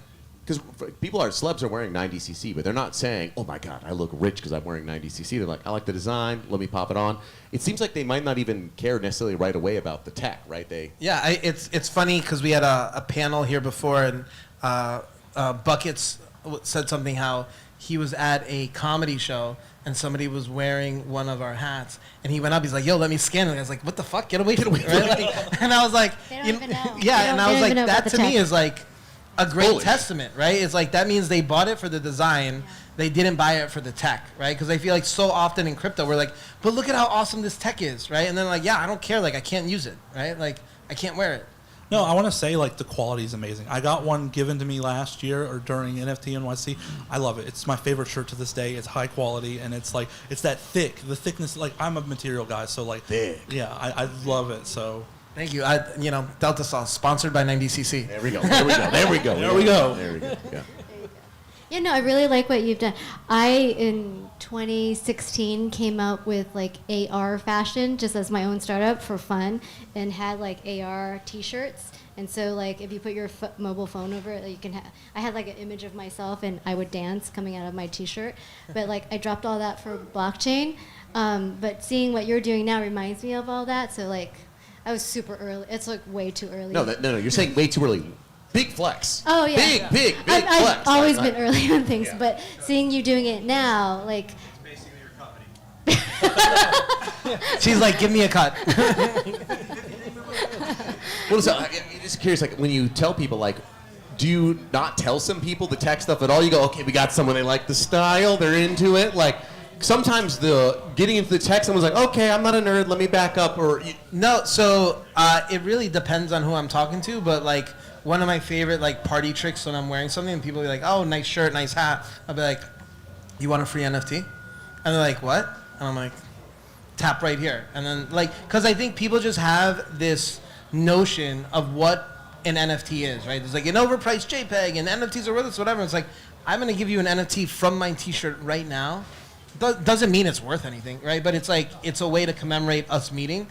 Because celebs are wearing 90cc, but they're not saying, oh my God, I look rich because I'm wearing 90cc. They're like, I like the design, let me pop it on. It seems like they might not even care necessarily right away about the tech, right? It's funny because we had a panel here before, and Buckets said something how he was at a comedy show and somebody was wearing one of our hats, and he went up. He's like, "Yo, let me scan it." And I was like, "What the fuck? Get away from me!" Right? Like, and I was like, They don't even know. "Yeah," and I was like, "That to me tech. is like a great Bullish. testament, right? It's like that means they bought it for the design, they didn't buy it for the tech, right? Because I feel like so often in crypto we're like, but look at how awesome this tech is, right? And then like, yeah, I don't care, like I can't use it, right? Like I can't wear it. No, I want to say like the quality is amazing. I got one given to me last year or during NFT NYC. I love it. It's my favorite shirt to this day. It's high quality and it's like it's that thick. The thickness, like I'm a material guy, so like Thick. yeah, I love it. So Thank you. Delta Sauce, sponsored by 90cc. There we go. There we go. There we go. There we go. There we go. Yeah. Yeah, no, I really like what you've done. I, in 2016, came up with like AR fashion just as my own startup for fun and had like AR t-shirts. And so like if you put your mobile phone over it, you can I had like an image of myself and I would dance coming out of my t-shirt. But like I dropped all that for blockchain. But seeing what you're doing now reminds me of all that. So like I was super early. It's like way too early. No. You're saying way too early. Big flex. Oh yeah. Big flex. I've always Right? been early on things, but seeing you doing it now, like. She's like, give me a cut. Well, so I'm just curious, like when you tell people, like, do you not tell some people the tech stuff at all? You go, okay, we got someone, they like the style, they're into it. Like sometimes the getting into the tech, someone's like, okay, I'm not a nerd, let me back up. Or No, so it really depends on who I'm talking to, but like one of my favorite like party tricks when I'm wearing something and people be like, oh, nice shirt, nice hat. I'll be like, you want a free NFT? And they're like, what? And I'm like, tap right here. And then like, because I think people just have this notion of what an NFT is, right? There's like an overpriced JPEG and NFTs are worthless, whatever. It's like, I'm going to give you an NFT from my t-shirt right now. Doesn't mean it's worth anything, right? But it's like, it's a way to commemorate us meeting.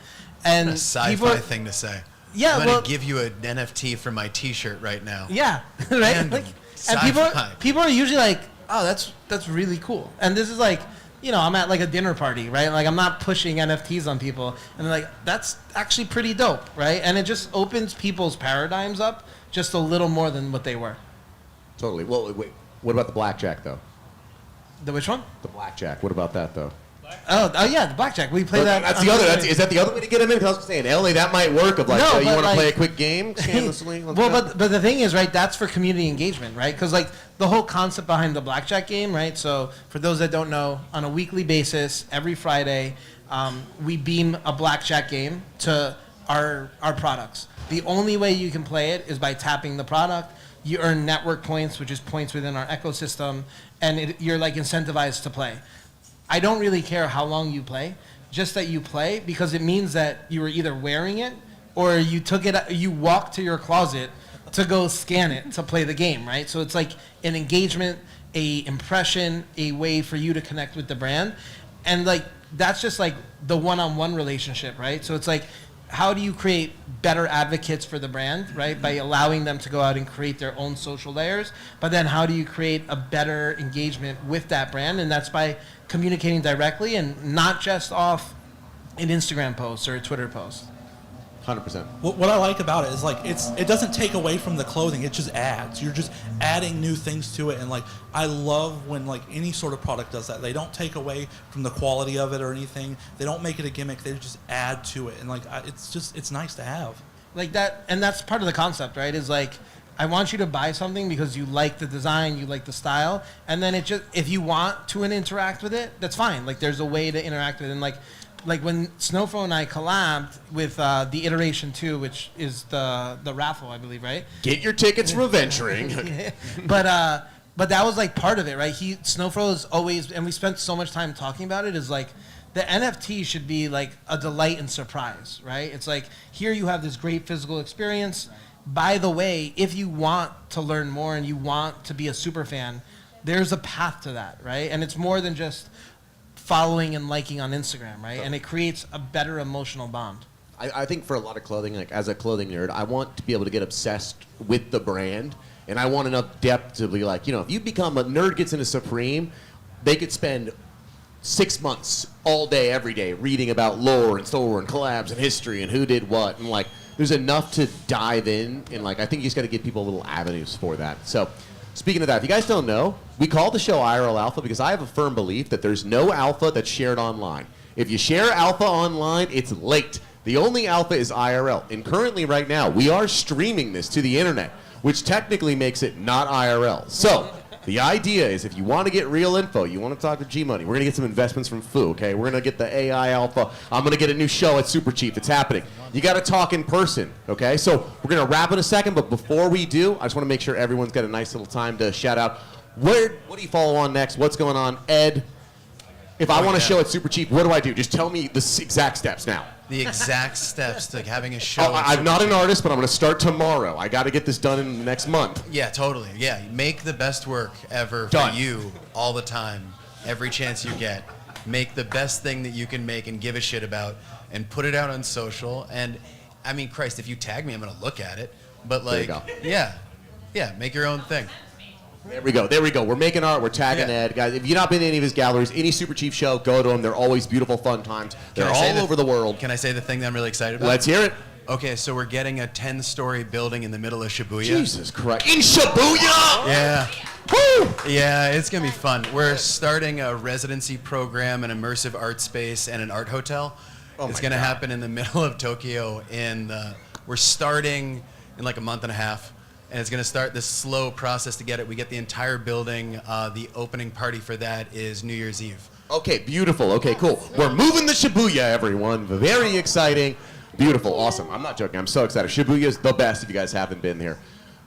And What a sci-fi thing to say. Yeah, I'm well, gonna give you an NFT for my T-shirt right now. yeah, right? Random. Like, and Sci-fi. people are usually like, oh, that's really cool. And this is like, I'm at like a dinner party, right? Like I'm not pushing NFTs on people. And they're like, that's actually pretty dope, right? And it just opens people's paradigms up just a little more than what they were. Totally. Well, wait. What about the blackjack though? The which one? The blackjack. What about that though? Oh yeah, the blackjack. We play that. That's the other. Is that the other way to get him in? Because I was saying, LA, that might work. Of like, No, you but want to like- play a quick game? Shamelessly. Let's Well, go. but the thing is, right, that's for community engagement, right? Because, like, the whole concept behind the blackjack game, right? So, for those that don't know, on a weekly basis, every Friday, we beam a blackjack game to our products. The only way you can play it is by tapping the product. You earn network points, which is points within our ecosystem, and you're, like, incentivized to play. I don't really care how long you play, just that you play, because it means that you were either wearing it or you took it, you walked to your closet to go scan it to play the game, right? So it's like an engagement, a impression, a way for you to connect with the brand. And like, that's just like the one-on-one relationship, right? So it's like, how do you create better advocates for the brand, right? By allowing them to go out and create their own social layers. But then how do you create a better engagement with that brand? And that's by communicating directly and not just off an Instagram post or a Twitter post. 100%. What I like about it is like it doesn't take away from the clothing. It just adds. You're just adding new things to it, and like I love when like any sort of product does that. They don't take away from the quality of it or anything. They don't make it a gimmick. They just add to it, and like it's nice to have. Like that, and that's part of the concept, right? Is like, I want you to buy something because you like the design, you like the style, and then it just, if you want to interact with it, that's fine. Like there's a way to interact with it, and like when Snowflow and I collabed with the Iteration 2, which is the raffle, I believe, right? Get your tickets from Venturing. But that was like part of it, right? Snowflow is always, and we spent so much time talking about it, is like the NFT should be like a delight and surprise, right? It's like, here you have this great physical experience. By the way, if you want to learn more and you want to be a super fan, there's a path to that, right? And it's more than just following and liking on Instagram, right? And it creates a better emotional bond. I think for a lot of clothing, like as a clothing nerd, I want to be able to get obsessed with the brand, and I want enough depth to be like, if you become a nerd gets into Supreme, they could spend 6 months all day, every day, reading about lore and store and collabs and history and who did what, and like there's enough to dive in, and like I think you just got to give people little avenues for that. So, speaking of that, if you guys don't know, we call the show IRL Alpha because I have a firm belief that there's no alpha that's shared online. If you share alpha online, it's late. The only alpha is IRL. And currently, right now, we are streaming this to the internet, which technically makes it not IRL. So, the idea is if you want to get real info, you want to talk to G-Money, we're going to get some investments from Fu, okay? We're going to get the AI Alpha. I'm going to get a new show at Super Chief. It's happening. You got to talk in person, okay? So we're going to wrap in a second, but before we do, I just want to make sure everyone's got a nice little time to shout out. What do you follow on next? What's going on? Ed, if I want a show at Super Chief, what do I do? Just tell me the exact steps now. The exact steps to having a show. Oh, I'm not an artist, but I'm going to start tomorrow. I got to get this done in the next month. Yeah, totally. Yeah, make the best work ever Done. for you all the time, every chance you get. Make the best thing that you can make and give a shit about, and put it out on social. And I mean, Christ, if you tag me, I'm going to look at it. But like, yeah, make your own thing. There we go. We're making art. We're tagging Ed. Guys, if you've not been to any of his galleries, any Super Chief show, go to them. They're always beautiful, fun times. They're all over the world. Can I say the thing that I'm really excited about? Let's hear it. Okay, so we're getting a 10-story building in the middle of Shibuya. Jesus Christ. In Shibuya? Yeah. Woo! Yeah, it's going to be fun. We're starting a residency program, an immersive art space, and an art hotel. It's going to happen in the middle of Tokyo. We're starting in like a month and a half. And it's going to start this slow process to get it. We get the entire building. The opening party for that is New Year's Eve. Okay, beautiful. Okay, cool. We're moving to Shibuya, everyone. Very exciting. Beautiful. Awesome. I'm not joking. I'm so excited. Shibuya is the best if you guys haven't been there.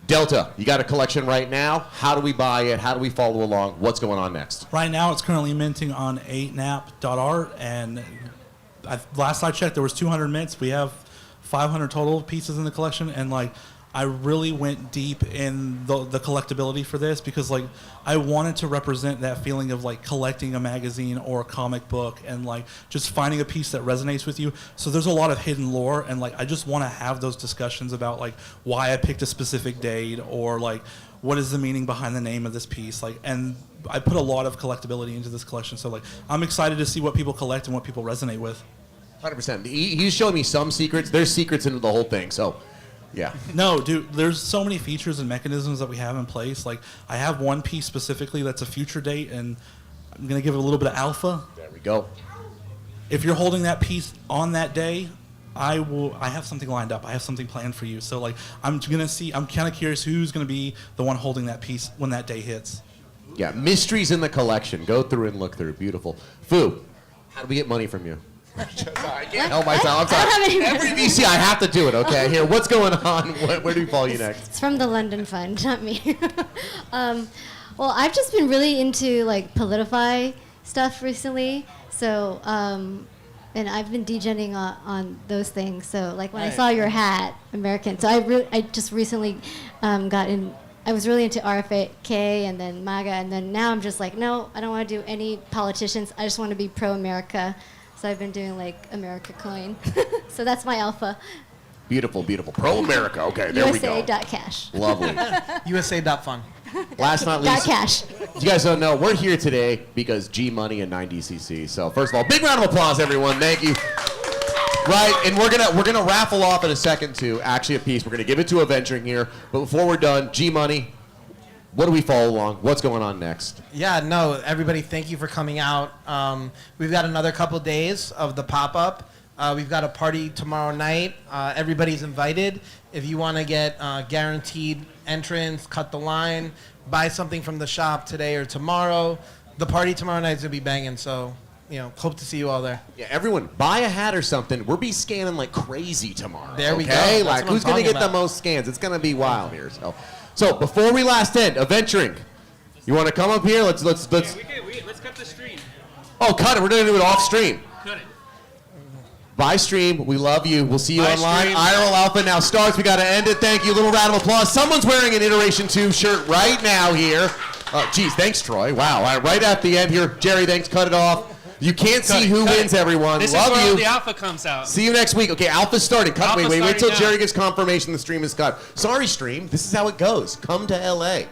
Delta, you got a collection right now. How do we buy it? How do we follow along? What's going on next? Right now, it's currently minting on 8nap.art, and last I checked, there was 200 mints. We have 500 total pieces in the collection, and like, I really went deep in the collectability for this because like I wanted to represent that feeling of like collecting a magazine or a comic book and like just finding a piece that resonates with you. So there's a lot of hidden lore, and like I just want to have those discussions about like why I picked a specific date or like what is the meaning behind the name of this piece. Like, and I put a lot of collectability into this collection. So like I'm excited to see what people collect and what people resonate with. 100%. He's showing me some secrets. There's secrets into the whole thing, so... Yeah. No, dude, there's so many features and mechanisms that we have in place. Like, I have one piece specifically that's a future date, and I'm going to give it a little bit of alpha. There we go. If you're holding that piece on that day, I have something lined up. I have something planned for you. So, like, I'm kind of curious who's going to be the one holding that piece when that day hits. Yeah, mysteries in the collection. Go through and look through. Beautiful. Fu, how do we get money from you? I can't help myself. I'm sorry. Every VC, I have to do it, okay? Here, what's going on? Where do we follow you next? It's from the London Fund, not me. Well, I've just been really into like Politify stuff recently. So, and I've been degenning on those things. So, like when I saw your hat, American. So I just recently got in. I was really into RFK and then MAGA, and then now I'm just like, no, I don't want to do any politicians. I just want to be pro-America. So I've been doing like America Coin. So that's my alpha. Beautiful, beautiful. Pro America. Okay, there we go. USA.cash. Lovely. USA.fun. Last but not least, .cash. you guys don't know, we're here today because G Money and 9DCC. So first of all, big round of applause, everyone. Thank you. Right, and we're gonna raffle off in a second too. Actually, a piece. We're gonna give it to a venturing here. But before we're done, G Money, what do we follow along? What's going on next? Yeah, no, everybody, thank you for coming out. We've got another couple days of the pop-up. We've got a party tomorrow night. Everybody's invited. If you want to get guaranteed entrance, cut the line, buy something from the shop today or tomorrow. The party tomorrow night is going to be banging, so, hope to see you all there. Yeah, everyone, buy a hat or something. We'll be scanning like crazy tomorrow. There we go. Okay, That's like what I'm who's gonna talking get the about. most scans? It's gonna be wild here. So before we last end, venturing, you want to come up here? Let's. Let's cut the stream. Oh, cut it. We're gonna do it off stream. Cut it. Bye stream. We love you. We'll see you Bye, online. stream. IRL Alpha now starts. We got to end it. Thank you. Little round of applause. Someone's wearing an Iteration 2 shirt right now here. Geez, thanks, Troy. Wow. All right, right at the end here. Jerry, thanks. Cut it off. You can't see who wins, everyone. This Love is where you. the alpha comes out. See you next week. Okay, Alpha's starting. Cut. Alpha's Wait till starting now. Jerry gets confirmation the stream is cut. Sorry, stream. This is how it goes. Come to LA.